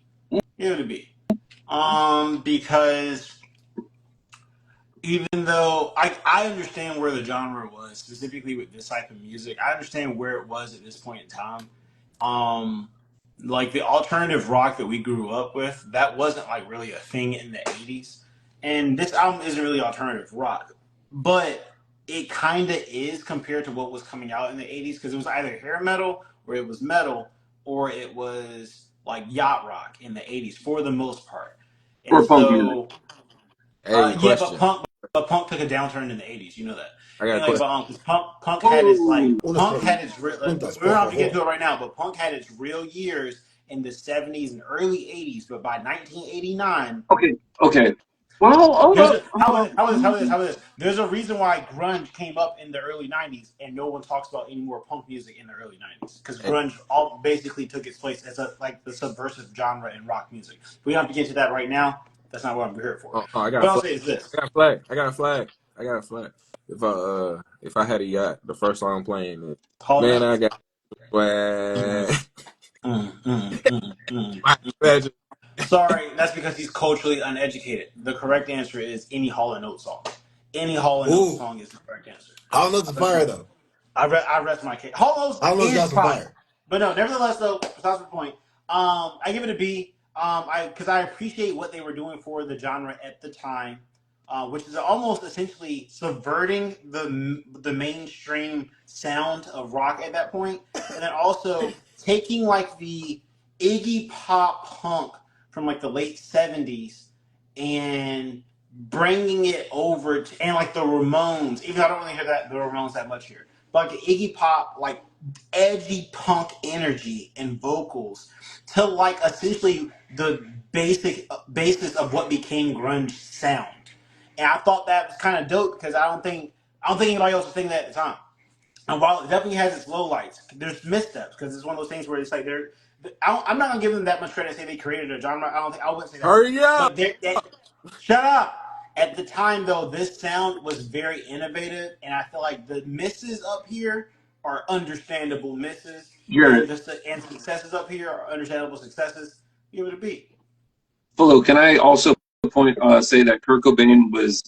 Give it a B. Because even though I understand where the genre was, specifically with this type of music, I understand where it was at this point in time. Um, like the alternative rock that we grew up with, that wasn't like really a thing in the 80s. And this album isn't really alternative rock, but it kind of is compared to what was coming out in the 80s because it was either hair metal or it was metal or it was like yacht rock in the 80s for the most part. And Or punk music. so hey, yeah, question. but punk took a downturn in the '80s. You know that. I got a And like, question. but because punk had its Oh, Uno punk solo. had its real. Punta We don't have por to get favor. into it right now, but punk had its real years in the '70s and early '80s. But by 1989, okay, okay. Well, hold there's up, a hold up. how about this? There's a reason why grunge came up in the early '90s, and no one talks about any more punk music in the early '90s because Hey, grunge all basically took its place as a like the subversive genre in rock music. We don't have to get to that right now. That's not what I'm here for. I got a What I'll flag. say is this. I got a flag. I got a flag. I got a flag. If I had a yacht, the first song playing is Hold Man, on. I got Mm, swag. mm, mm, mm, mm, My mm. imagine. Sorry, that's because he's culturally uneducated. The correct answer is any Hall and Oates song. Any Hall and Oates Ooh, song is the correct answer. I don't know if it's fire though. I rest my case. Hall and Oates I don't know if it's is got some fire, fire. but no. Nevertheless, though, besides the point, I give it a B. Because I appreciate what they were doing for the genre at the time, which is almost essentially subverting the mainstream sound of rock at that point, and then also taking like the Iggy Pop punk from like the late '70s and bringing it over to, and like the Ramones. Even though I don't really hear the Ramones that much here, but like the Iggy Pop, like edgy punk energy and vocals to like essentially the basic basis of what became grunge sound. And I thought that was kind of dope because I don't think anybody else was thinking that at the time. And while it definitely has its lowlights, there's missteps because it's one of those things where it's like I'm not gonna give them that much credit to say they created a genre. I wouldn't say that. Hurry up! But shut up. At the time, though, this sound was very innovative, and I feel like the misses up here are understandable misses, and Jared, and successes up here are understandable successes. Give it a B. Fulo, can I also say that Kurt Cobain was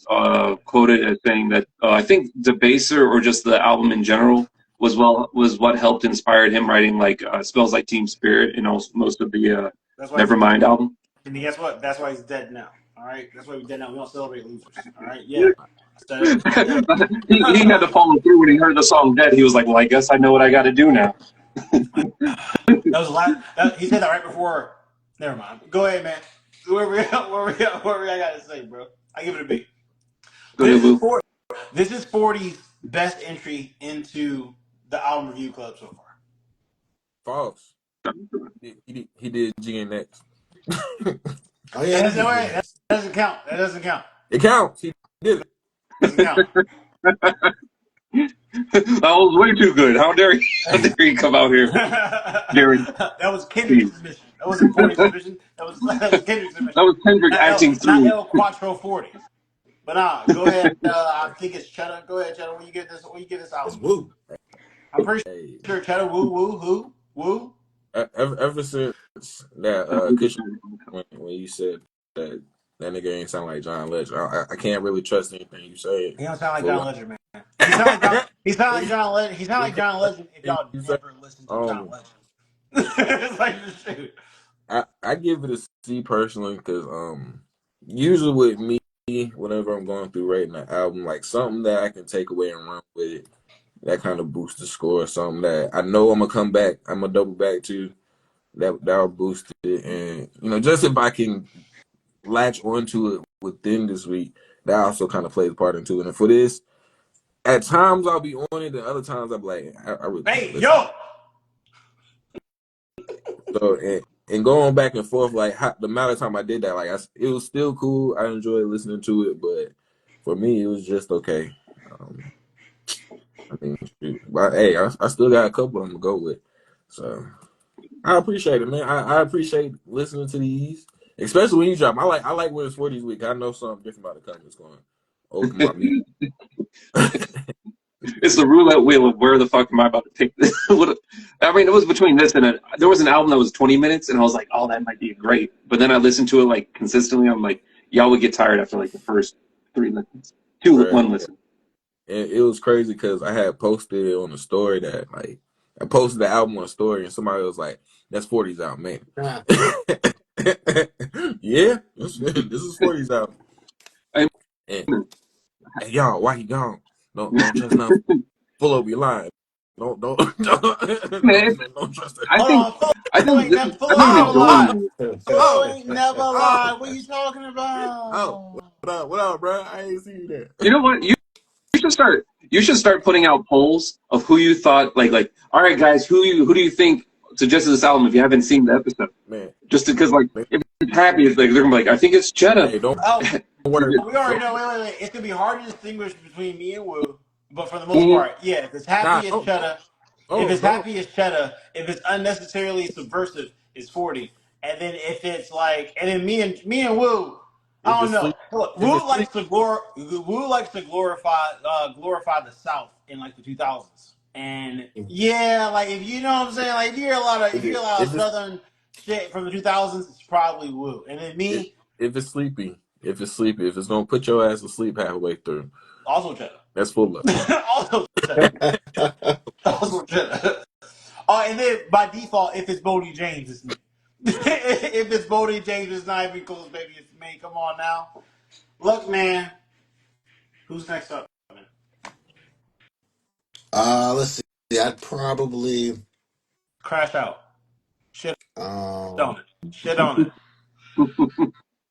quoted as saying that I think Debaser or just the album in general was what helped inspired him writing like Smells Like Teen Spirit and also most of the That's why he's Nevermind album. and guess what? That's why he's dead now. All right, that's why we're dead now. We don't celebrate losers. All right, yeah. That, He had to follow through when he heard the song Dead. He was like, well, I guess I know what I got to do now. was the last. He said that right before. Never mind. Go ahead, man. Where I gotta say, bro. I give it a B. Go ahead, Lou. This is 40's best entry into the album review club so far. False. He did GNX. Oh yeah, That doesn't count. That doesn't count. It counts. He did it. Doesn't count. That was way too good. How dare he come out here, Jared? That was Kendrick's submission. That wasn't 40's submission. That was Kendrick's submission. That was Kendrick acting Not through. El Quattro 40. But go ahead. I think it's Cheddar. Go ahead, Cheddar. When you get this it's album, woo. I'm pretty Hey, sure Cheddar. Woo. ever since that Cushion when you said that nigga ain't sound like John Legend, I can't really trust anything you say. He don't sound like For John like, Legend, man. He sound like John. He sound like John Legend. He sound like John Legend if y'all you say, never listened to John Legend. It's like shoot. I give it a C personally because usually with me, whenever I'm going through rating an album, like something that I can take away and run with it, that kind of boosts the score. Something that I know I'm gonna come back, I'm gonna double back to, that'll boost it. And just if I can latch onto it within this week, that also kind of plays a part into it. And for this, at times I'll be on it, and other times I'll be like, I really can't Hey, listen. yo. So and going back and forth, like the amount of time I did that, like it was still cool. I enjoyed listening to it, but for me, it was just okay. I mean, shoot. But hey, I still got a couple of them to go with. So I appreciate it, man. I appreciate listening to these, especially when you drop. I like when it's 40s week. I know something different about the comments going to open my music. It's the roulette wheel of where the fuck am I about to pick this? I mean, it was between this and there was an album that was 20 minutes, and I was like, oh, that might be great. But then I listened to it like consistently. I'm like, y'all would get tired after like the first 3 listens, one listen. And it was crazy because I had posted it on the story that like I posted the album on a story, and somebody was like, "That's 40's album, man." Yeah, this is 40's album. I And hey, y'all, why he gone? Don't trust nothing. Full of your line. Don't man, trust it. I think this is, I'm even enjoying it. Flo ain't never Oh, lied. What are you talking about? what up, bro? I ain't seen that. You know what? You should start putting out polls of who you thought like all right guys, who do you think suggested this album if you haven't seen the episode? Man, Just because like if it's happy, it's like they're gonna be like, I think it's Cheddar. hey, don't Oh, worry. we already know. Wait. It's gonna be hard to distinguish between me and Woo, but for the most part, yeah. If it's Nah, happy, it's Cheddar. If it's don't. happy, it's Cheddar. If it's unnecessarily subversive, it's 40. And then if it's like, and then me and Woo, I If don't it's know. sleep, Look, if it's sleep, Woo likes to glorify the South in like the 2000s. And yeah, like if you know what I'm saying, like if you hear a lot of if it's Southern shit from the 2000s, it's probably Woo. And then if, me, if it's sleepy, if it's gonna put your ass to sleep halfway through, also Cheddar. that's full of. Also Cheddar. Also Cheddar. Oh, and then by default, if it's Bodie James, it's me. If it's Bodie James, it's not even close, baby. It's me. Come on now. Look, man. Who's next up? Let's see. I'd probably Crash out. Shit um on it. Shit on it.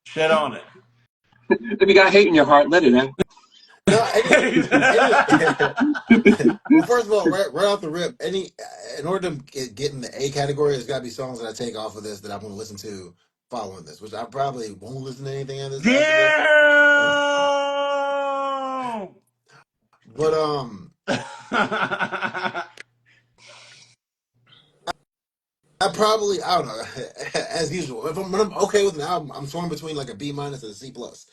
Shit on it. If you got hate in your heart, let it out. no any well, first of all, right off the rip, any in order to get in the A category, there's got to be songs that I take off of this that I'm going to listen to following this, which I probably won't listen to anything after this. Uh, Damn! but I don't know. As usual, when I'm okay with an album, I'm torn between like a B minus and a C plus.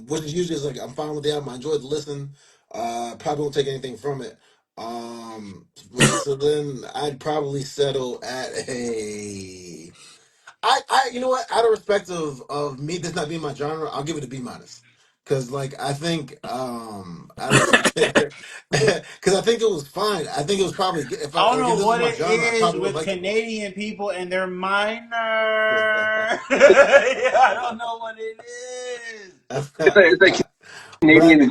Which is usually is like I'm fine with the album. I enjoyed the listen. Probably won't take anything from it. So then I'd probably settle at a. You know what? Out of respect of me, this not being my genre, I'll give it a B minus. Cause like I think, out of because I think it was fine. I think it was probably good. I don't If know this was what my it genre, I is probably would have with liked it more. Canadian people and their minor. I don't know what it is. It's like but I, Canadian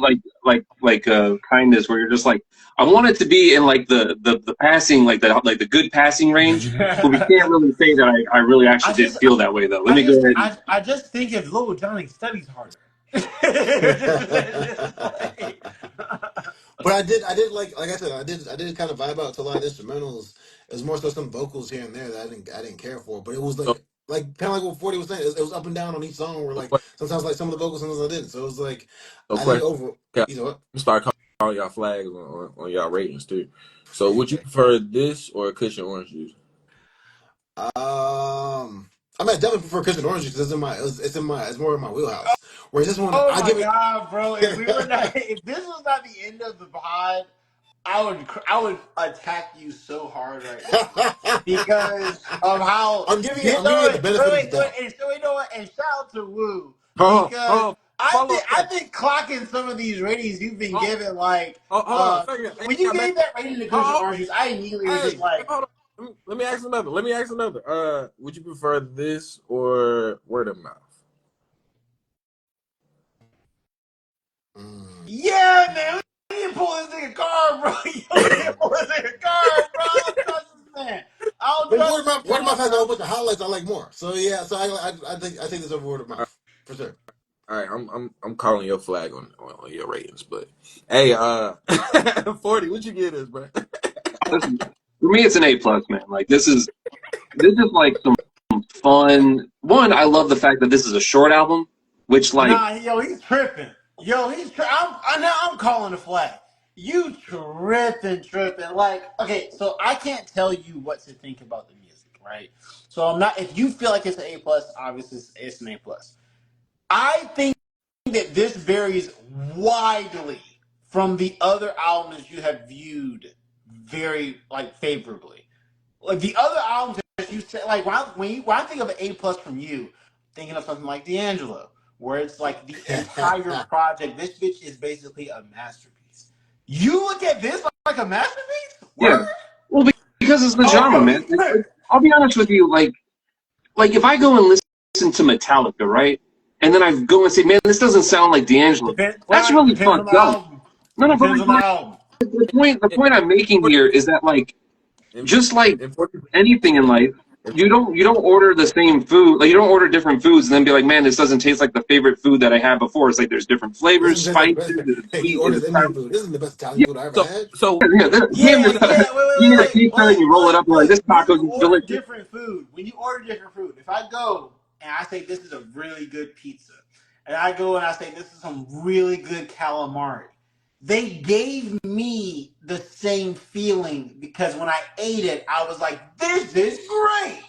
kindness where you're just like, I want it to be in like the passing the good passing range, but we can't really say that I really I actually did just, feel that way though. Let I me go just, ahead and I just think if Lil Johnny studies harder. It's like- but I did like I said, I did kind of vibe out to a lot of instrumentals. It was more so some vocals here and there that I didn't care for. But it was So, like kind of like what 40 was saying. It was up and down on each song. Where so, like sometimes like some of the vocals, sometimes I didn't. So it was like so I think question. over. Okay, You know what? I'm start calling y'all flags on y'all ratings too. So, would you prefer this or a cushion orange juice? I mean, I definitely prefer Cushion Orange because it's more in my wheelhouse. Whereas this one, oh I my give god, bro! If we were not, it. if this was not the end of the pod, I would attack you so hard right now because of how I'm giving it the benefit of the doubt. and so you know what, and shout out to Woo Hold because on. Follow up I question. think clocking some of these ratings you've been Hold, given like hold on a second. Hey, when you I made, gave that rating to Cushion hold, Oranges, I immediately was just hey, like, hold on. Let me ask another. Let me ask another. Would you prefer this or word of mouth? Mm. yeah, man, we need to pull this nigga car, bro. Yo, we need to pull this nigga car, bro. I don't trust this man. I don't But trust this word of mouth man, has a bro. whole bunch of highlights I like more. So yeah, so I think this over word of All mouth for sure. right, I'm calling your flag on your ratings, but hey, 40. What you get us, bro? listen. For me, it's an A plus, man. Like this is like some fun. One, I love the fact that this is a short album, which like Nah, yo, he's tripping. Yo, I'm calling the flag. You tripping. Like, okay, so I can't tell you what to think about the music, right? So I'm not. If you feel like it's an A plus, obviously it's an A plus. I think that this varies widely from the other albums you have viewed very like favorably. Like the other albums that you said, like when I think of an A plus from you, thinking of something like D'Angelo, where it's like the entire project. This bitch is basically a masterpiece. You look at this like a masterpiece? yeah. Word? Well, because it's the Oh, genre, yo, man. he's tripping. I'll be honest with you, like if I go and listen to Metallica, right, and then I go and say, man, this doesn't sound like D'Angelo. That's really Depends on fucked the up. album. No, no, but Depends like on the album. the point I'm making Forty, here is that like and, just like and 40, anything in life, and you don't order the same food. Like you don't order different foods and then be like, man, this doesn't taste like the favorite food that I had before. It's like there's different This flavors, is like the spices, best. it's Hey, he sweet, it's orders Indian sour. food. This is the best Italian Yeah, food I ever so had. so yeah. Yeah, yeah. Me and the Wait, case wait, and you roll it up and like wait. this When taco you is order delicious. different food, if I go and I say this is a really good pizza, and I go and I say this is some really good calamari, they gave me the same feeling because when I ate it, I was like, this is great.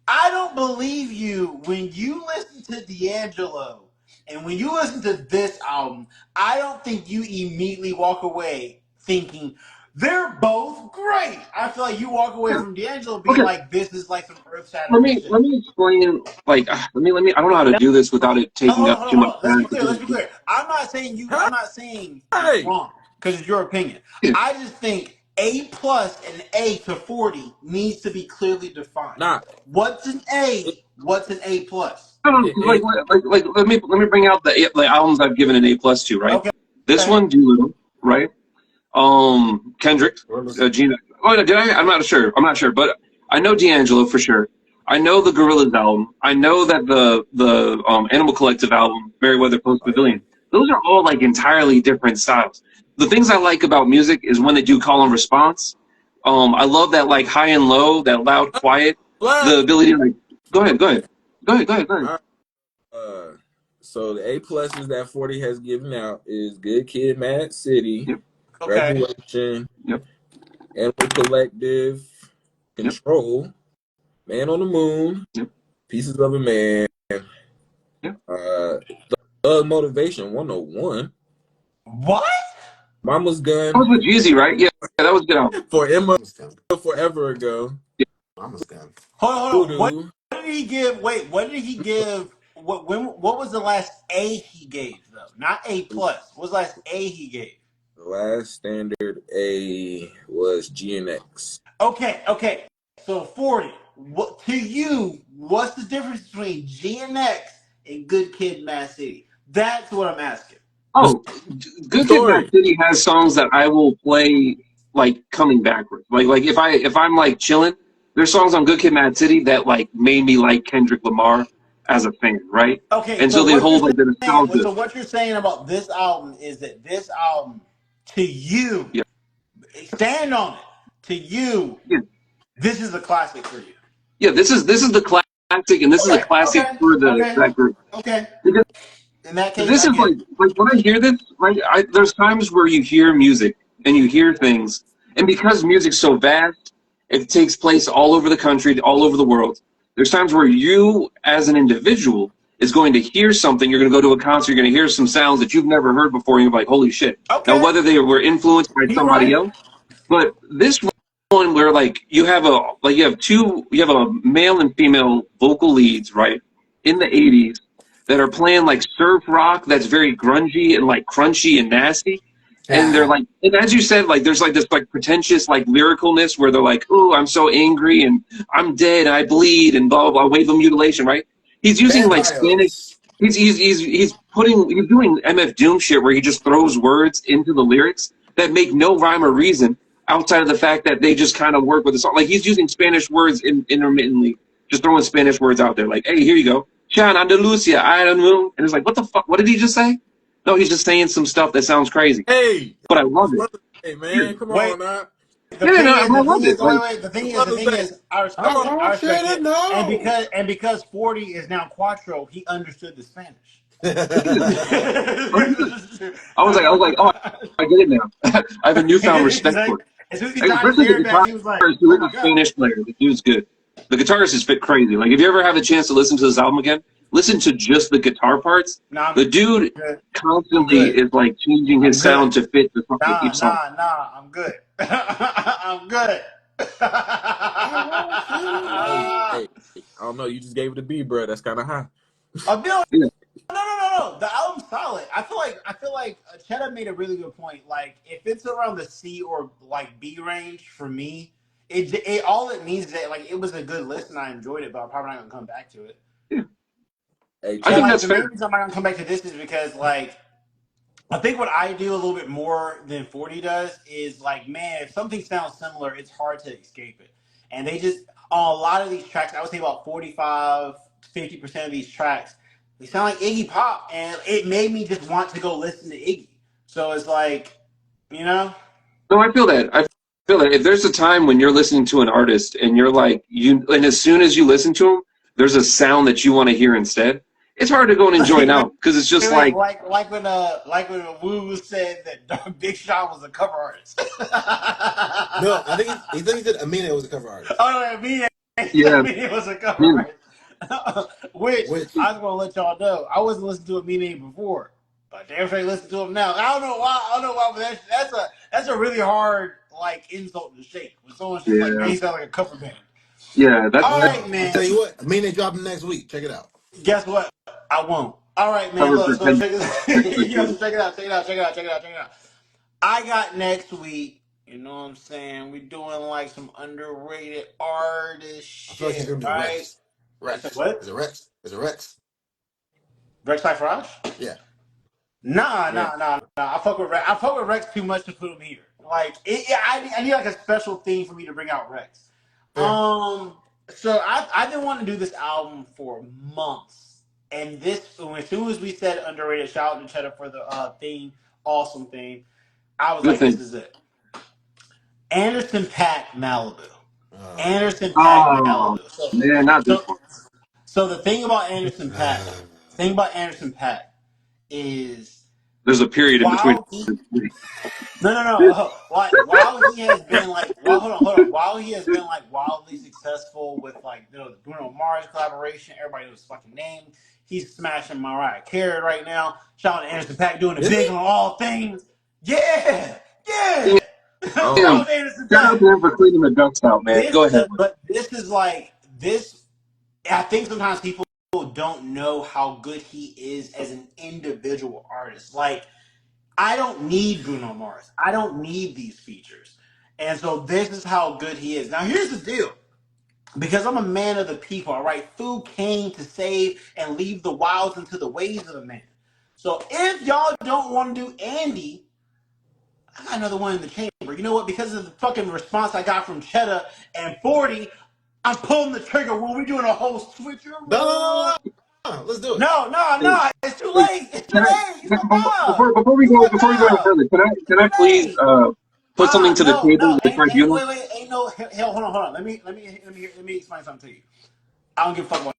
I don't believe you when you listen to D'Angelo and when you listen to this album. I don't think you immediately walk away thinking they're both great. I feel like you walk away Yeah. from D'Angelo being Okay. like, this is like some earth Let shattering me shit. let me explain. Like let me. I don't know how to do this without it taking up too Hold much on. time. Let's be clear. I'm not saying hey, you're hey, wrong because it's your opinion. Yeah. I just think A plus and A to 40 needs to be clearly defined. Nah, What's an it, A? What's an A plus? I don't know, it, 'cause it, like let me bring out the albums I've given an A+ to, right? Okay. This one, Doolittle, right? Kendrick, Gorillas. Gina. Oh, did I? I'm not sure. I'm not sure, but I know D'Angelo for sure. I know the Gorillaz album. I know that the Animal Collective album, Merryweather Post Oh yeah. Pavilion. Those are all like entirely different styles. The things I like about music is when they do call and response. I love that like high and low, that loud, quiet, Fly. the ability to like. Go ahead, go ahead, go ahead, go ahead, go ahead. All right, so the A pluses that 40 has given out is Good Kid, Mad City, Yep, Okay. Graduation, yep, Animal Collective, yep, Control, Man on the Moon, yep, Pieces of a Man, yep. uh, Thug Motivation 101, What? Mama's That was Gun, with Jeezy, right? Yeah, that was a good album. For Emma Mama's gun. Forever Ago, Mama's gun. Hold on. What Voodoo, did he give? Wait, what did he give? What was the last A he gave though? Not A plus. What was the last A he gave? the last standard A was GNX. Okay. So 40. What to you? What's the difference between G and X and Good Kid, Mad City? That's what I'm asking. The Oh, Good Kid, Mad story. City has songs that I will play like coming backwards. Like if I'm like chilling, there's songs on Good Kid, Mad City that like made me like Kendrick Lamar as a fan, right? Okay, And so so they what you're hold like the saying, nostalgia. so what you're saying about this album is that this album, to you, Yeah, stand on it. To you, yeah, this is a classic for you. yeah. This is the classic, and this is a Okay, classic okay, for the okay, that group. okay. Because In that case, this I is get it. like when I hear this, right? There's times where you hear music and you hear things, and because music's so vast, it takes place all over the country, all over the world. There's times where you, as an individual, is going to hear something. You're going to go to a concert. You're going to hear some sounds that you've never heard before, and you're like, "Holy shit!" Now, Okay, whether they were influenced by you're somebody right. else, but this one where like you have a male and female vocal leads, right, in the 80s that are playing like surf rock that's very grungy and like crunchy and nasty. And they're Ah, like, and as you said, like there's like this like pretentious like lyricalness where they're like, "Oh, I'm so angry and I'm dead, I bleed and blah blah blah, wave of mutilation," right? He's using bad like Spanish. bios. He's doing MF Doom shit where he just throws words into the lyrics that make no rhyme or reason outside of the fact that they just kind of work with the song. Like he's using Spanish words intermittently, just throwing Spanish words out there. Like, "Hey, here you go, Sean Andalusia, I don't know," and it's like, what the fuck? What did he just say? No, he's just saying some stuff that sounds crazy, Hey, but I love it's it. Mother's Day, Yeah, man. Come Wait, on now. the yeah, thing no, is, I the love thing is, it. oh, Like, wait. It's Mother's The thing Day. is, I I Come respect on. it. I want you respect to it. know. And because 40 is now Quattro, he understood the Spanish. yeah, As I was like, oh, I get it now. I have a newfound respect for it. soon as he tied his Especially the hair back, he was like, guitarist, who "Oh is my a god!" Spanish player. The dude's good. The guitarist is fit crazy. Like, if you ever have a chance to listen to this album again, listen to just the guitar parts. Nah, The dude I'm good. I'm constantly good. is like changing I'm his good. sound to fit the fucking each song. Nah. I'm good. I'm good. I want you to Hey, know. hey. I don't know. You just gave it a B, bro. That's kind of high. I'm feeling Yeah, no. The album's solid. I feel like Cheddar made a really good point. Like if it's around the C or like B range for me, it all it means is that like it was a good list and I enjoyed it, but I'm probably not gonna come back to it. yeah. Hey, I And think check. like that's the fair. main reason I'm not gonna come back to this is because like I think what I do a little bit more than 40 does is like, man, if something sounds similar, it's hard to escape it. And they just, on a lot of these tracks, I would say about 45 to 50% of these tracks, they sound like Iggy Pop. And it made me just want to go listen to Iggy. So it's like, you know? No, I feel that. I feel that. If there's a time when you're listening to an artist and you're like, and as soon as you listen to him, there's a sound that you want to hear instead, it's hard to go and enjoy Like, now because it's just wait, like, like when Woo said that Big Sean was a cover artist. No, I think he think he said Amina was a cover artist. Oh, no, I yeah, mean, it was a cover yeah. art. Which Which I just want to let y'all know, I wasn't listening to Amine before, but damn sure listen to him now. I don't know why. But that's a really hard like insult to shake when someone's just like, man, Yeah, he sound like a cover band. yeah, that's All well, right, I man. tell you what, Amina dropping next week. Check it out. Guess what? I won't. All right, man. cover Look, for so Kendrick check this. for You have sure. to check it out. I got next week. You know what I'm saying? We doing like some underrated artist I feel like he's shit, gonna do right? Rex. You said Rex. what? Is it Rex? Is it Rex? Rex Cypherage? Yeah. Nah, Man, nah, nah, nah. I fuck with Rex. I fuck with Rex too much to put him here. Like, I need like a special theme for me to bring out Rex. Fair. So I've been wanting to do this album for months, and this as soon as we said underrated, shout out to Cheddar for the theme, awesome theme. I was Good like, this thing. is it. Anderson Paak Malibu. Oh Anderson Paak Oh Malibu. So, man, not this so, one. so the thing about Anderson Paak, man. is There's a period in between. while he no. While he has been like, hold on. While he has been like wildly successful with like the Bruno Mars collaboration, everybody knows his fucking name. He's smashing Mariah Carey right now. Shout out to Anderson Paak doing it Is big he? on all things. Yeah, yeah. Shout oh, out to Anderson Shout out Paak. to him for cleaning the dust out, man. Go ahead. But this is like this. I think sometimes people don't know how good he is as an individual artist. Like I don't need Bruno Mars. I don't need these features. And so this is how good he is. Now here's the deal. Because I'm a man of the people, all right? Fu came to save and leave the wilds into the ways of a man. So if y'all don't want to do Andy, I got another one in the chamber. You know what? Because of the fucking response I got from Cheddar and 40, I'm pulling the trigger when we doing a whole No, no, switcheroo. no, no, no. Let's do it. No. It's too Wait, late. It's too can I, late. It's fucked up. before we It's go fucked before we go any up. further, can I It's too please late. put something to the table No. with tribunal? Ain't no. Hell, hold on. Let me explain something to you. I don't give a fuck about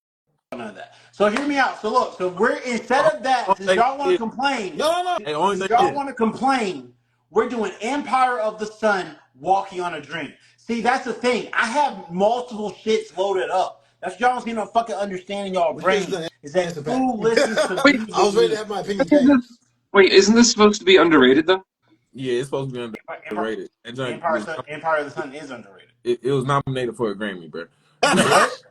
none of that. So hear me out. So look. So we're instead of that, only since thing y'all want to is, complain, No, no, no. hey, only since thing y'all is, want to complain, we're doing Empire of the Sun, Walking on a Dream. See, that's the thing. I have multiple shits loaded up. That's what y'all don't seem to fucking understand in y'all We should have brain. done Is that answer back. fool listens to Wait, I music was ready to music. have my opinion changed. wait, isn't this supposed to be underrated though? yeah, it's supposed to be Empire, underrated. That junk was Empire of the Sun is underrated. it was nominated for a Grammy, bro. You said what?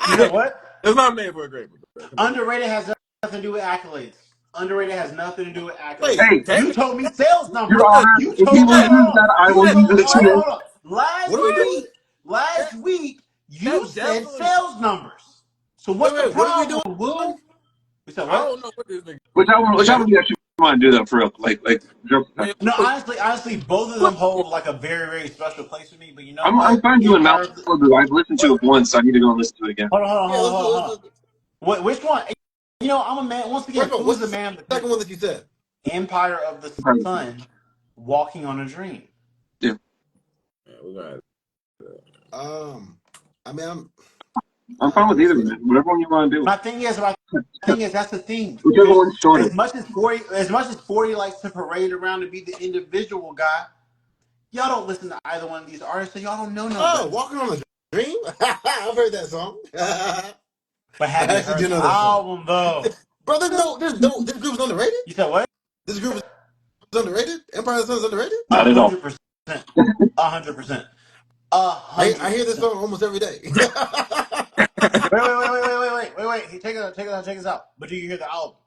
You said what? It's nominated for a Grammy, bro. Come on. Underrated has nothing to do with accolades. Underrated has nothing to do with accolades. Wait, Hey, You Technically, told me sales Your numbers. look, Honor, You if told he hold will on, that use hold on. that, I You will that use told it too. what are we doing? Last that week you that said definitely. sales numbers. So Wait, what's the wait, what are we problem, doing? Will? We said I what? don't know what this nigga. Which That album do you actually want to do that for real? Like, jump back. man, No, look, honestly, both of them look, hold like a very, very special place for me. But you know I'm what? fine doing Empire. Malibu. I've listened to look. it once. So I need to go and listen to it again. Yeah, let's do it. Hold on. Which one? You know, I'm a man. Once again, First of all, Foo's what's a the man of the second one people. that you said? Empire of the Sun, Walking on a Dream. Yeah, Yeah, we're gonna. Um, I mean, I'm I fine don't with know. either, man. Whatever one you want to do. My thing is, that's the thing. Whichever Because one's shorter. as much as 40 likes to parade around to be the individual guy, y'all don't listen to either one of these artists, so y'all don't know no Oh, better. Walking on a Dream. I've heard that song. I But have you actually heard do the know that song. album though? Bro, there's no, this group is underrated. You said what? This group is underrated. Empire of the Sun is underrated. Not at all. 100%. 100%. a I hundred hear this percent. song almost every day. Wait. Check this out. But do you hear the album?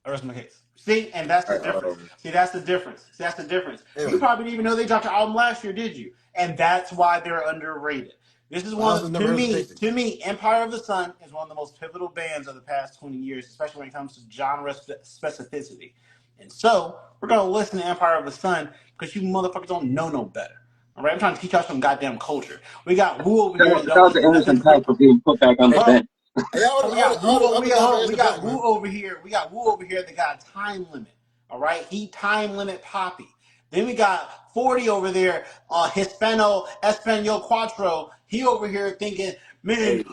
I rest my case. See, and that's the difference. Um, That's the difference. That's the difference. You Anyway, probably didn't even know they dropped an album last year, did you? And that's why they're underrated. This is I one also of, never heard the Chasing. to me, Empire of the Sun is one of the most pivotal bands of the past 20 years, especially when it comes to genre specificity. And so we're gonna listen to Empire of the Sun because you motherfuckers don't know no better. All right, I'm trying to teach y'all some goddamn culture. We got Wu over here that Shout don't out to listen to Anderson nothing. Paak for being put back on the hey, Hold on. bench. Hey, I would have never We answered got back, Wu man. over here. We got Wu over here that got a time limit. All right, he time limit Poppy. Then we got 40 over there, Hispano Espanol Cuatro. He over here thinking, man, hey,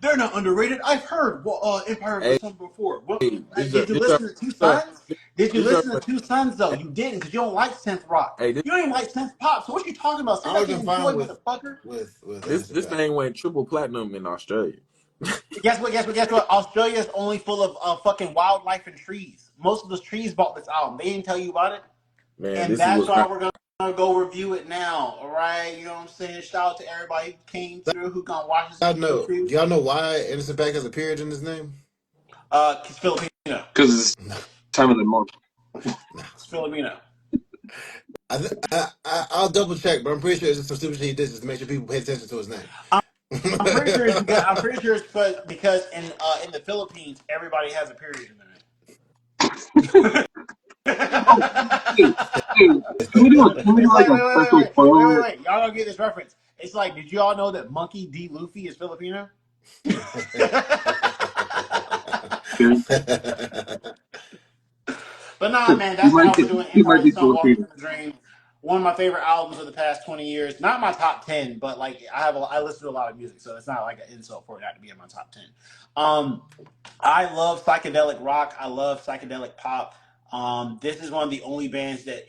they're not underrated. I've heard Empire of the hey, Sun before. What hey, did you listen to Two this Sons? Did you your, listen to Two Sons though? You didn't because you don't like synth rock. hey, this, You don't even like synth pop. So what you talking about? Say I would that have you been enjoy, fine motherfucker. with this, Anderson this Paak. thing went triple platinum in Australia. Guess what? Australia is only full of fucking wildlife and trees. Most of those trees bought this album. They didn't tell you about it. Man, And this is that's what's why not. we're gonna go review it now. All right. You know what I'm saying? Shout out to everybody who came through, who gonna watch this Do review. y'all know why Anderson Paak has a period in his name? It's Filipino. Because it's No, time of the month. no. It's Filipino. I'll double check, but I'm pretty sure it's just some stupid shit he did just to make sure people pay attention to his name. I'm pretty sure it's because in the Philippines everybody has a period in their Oh, hey, hey, can we do It's like like a special spoiler? wait. Y'all don't get this reference. It's like, did you all know that Monkey D. Luffy is Filipino? Dude, But nah, man, he that's the might album be, we're doing. he might Empire be the Sun, Walking Filipino. in the Dream. One of my favorite albums of the past 20 years. Not my top 10, but like I listen to a lot of music, so it's not like an insult for it not to be in my top 10. Um, I love psychedelic rock. I love psychedelic pop. This is one of the only bands that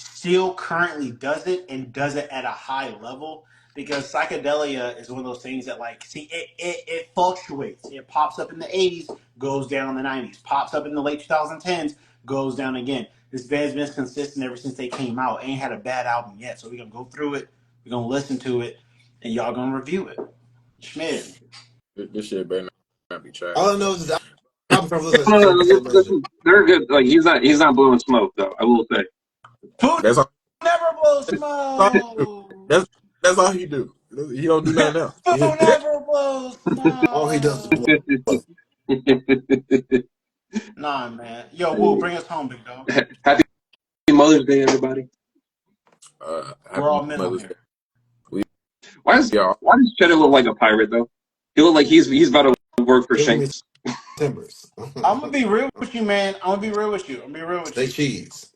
still currently does it and does it at a high level because psychedelia is one of those things that like see it fluctuates. It pops up in the 80s, goes down in the 90s, pops up in the late 2010s, goes down again. This band's been consistent ever since they came out. Ain't had a bad album yet, so we're gonna go through it, we're gonna listen to it, and y'all gonna review it. Schmid. This shit better not be trash. All I know is the album from listening No, to no, Championship no, Legend. they're good. Like he's not blowing smoke though. I will say. Food That's all. never blows That's all he do. smoke. That's all he do. He don't do nothing else. Food never blows All he does is smoke. blow. Nah, man. Yo, Woo, bring us home, big dog. Happy Mother's Day, everybody. We're Happy all men on Mother's Day. here. We Why does y'all. why does Cheddar look like a pirate though? He look like he's about to work for Give me Shanks. timbers. I'm gonna be real with you, man. I'm gonna be real with you. I'm gonna be real with Stay you. cheese.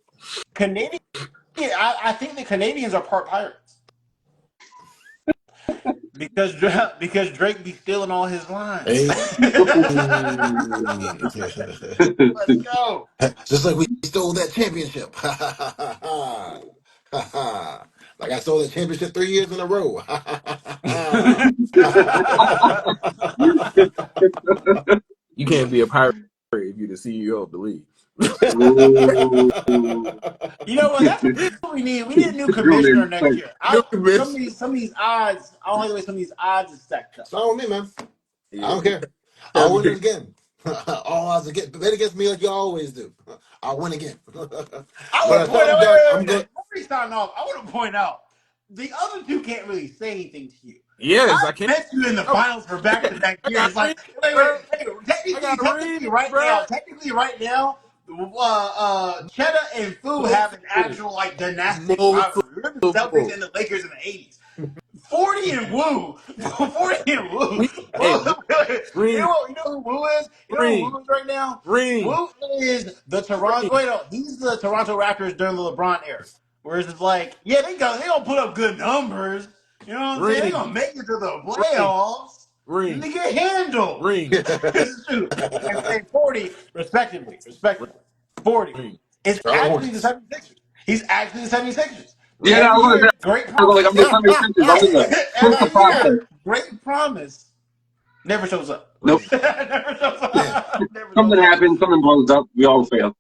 Canadian. I think the Canadians are part pirates because because Drake be stealing all his lines. Hey. Let's go. Just like we stole that championship. Like I stole that championship 3 years in a row. You can't be a pirate if you're the CEO of the league. Ooh. You know what? That's what we need. We need a new Grown commissioner man, next like, year. No convinced. Some of these odds. I don't like the way some of these odds is stacked up. It's not with me, man. I Yeah, don't care. I'll win it again. All odds again. Bet against me like you always do. I'll win again. I When want I to point start out. and Wait, dart, wait, I'm wait, good. wait. Before we start off, I want to point out the other two can't really say anything to you. yes, I I can. met you in the I, finals for back-to-back I years. got Like, rings, wait. bro. Hey, I got technically, rings, right bro. now, Cheddar and Fu have an Multiple, actual like dynastic rivalry. Remember the Celtics multiple. and the Lakers in the '80s. 40 and Woo. 40 and Woo. We, hey, we ring, You know who Woo is? You know who ring, Woo is right now? ring, Woo is the Toronto. ring, Wait, no, he's the Toronto Raptors during the LeBron era. Whereas it's like, yeah, they gonna put up good numbers. You know what I'm saying? They ring, gonna make it to the ring, playoffs. And ring, they get handled. ring, It's true. And 40, respectively, 40 ring. is Charlotte actually the Hornets. 76ers. He's actually the 76ers. yeah, Ring. no, I Every was year, great like, I'm promise. the 76ers. I'm in the first the Every process. year, great promise. Never shows up. Nope. Ring, Never shows Man, up. Never shows Something up. happens, something blows up, we all fail.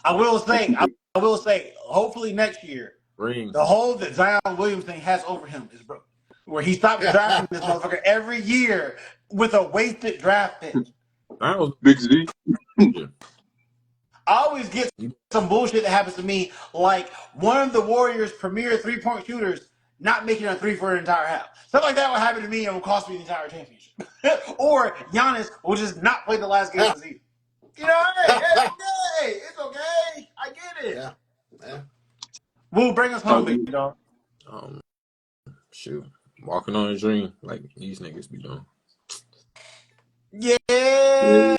I will That's say, I will say, hopefully next year, ring. the hold that Zion Williamson has over him is broken. Where he stops drafting this motherfucker every year with a wasted draft pick. I was Big Z. yeah. I always get some bullshit that happens to me, like one of the Warriors' premier three-point shooters not making a three for an entire half. Stuff like that will happen to me and will cost me the entire championship. Or Giannis will just not play the last game of the season. You know, hey, it's okay. It's okay. I get it. yeah, yeah. Will bring us home, big dog. Um, shoot, walking on a dream like these niggas be doing. Yeah.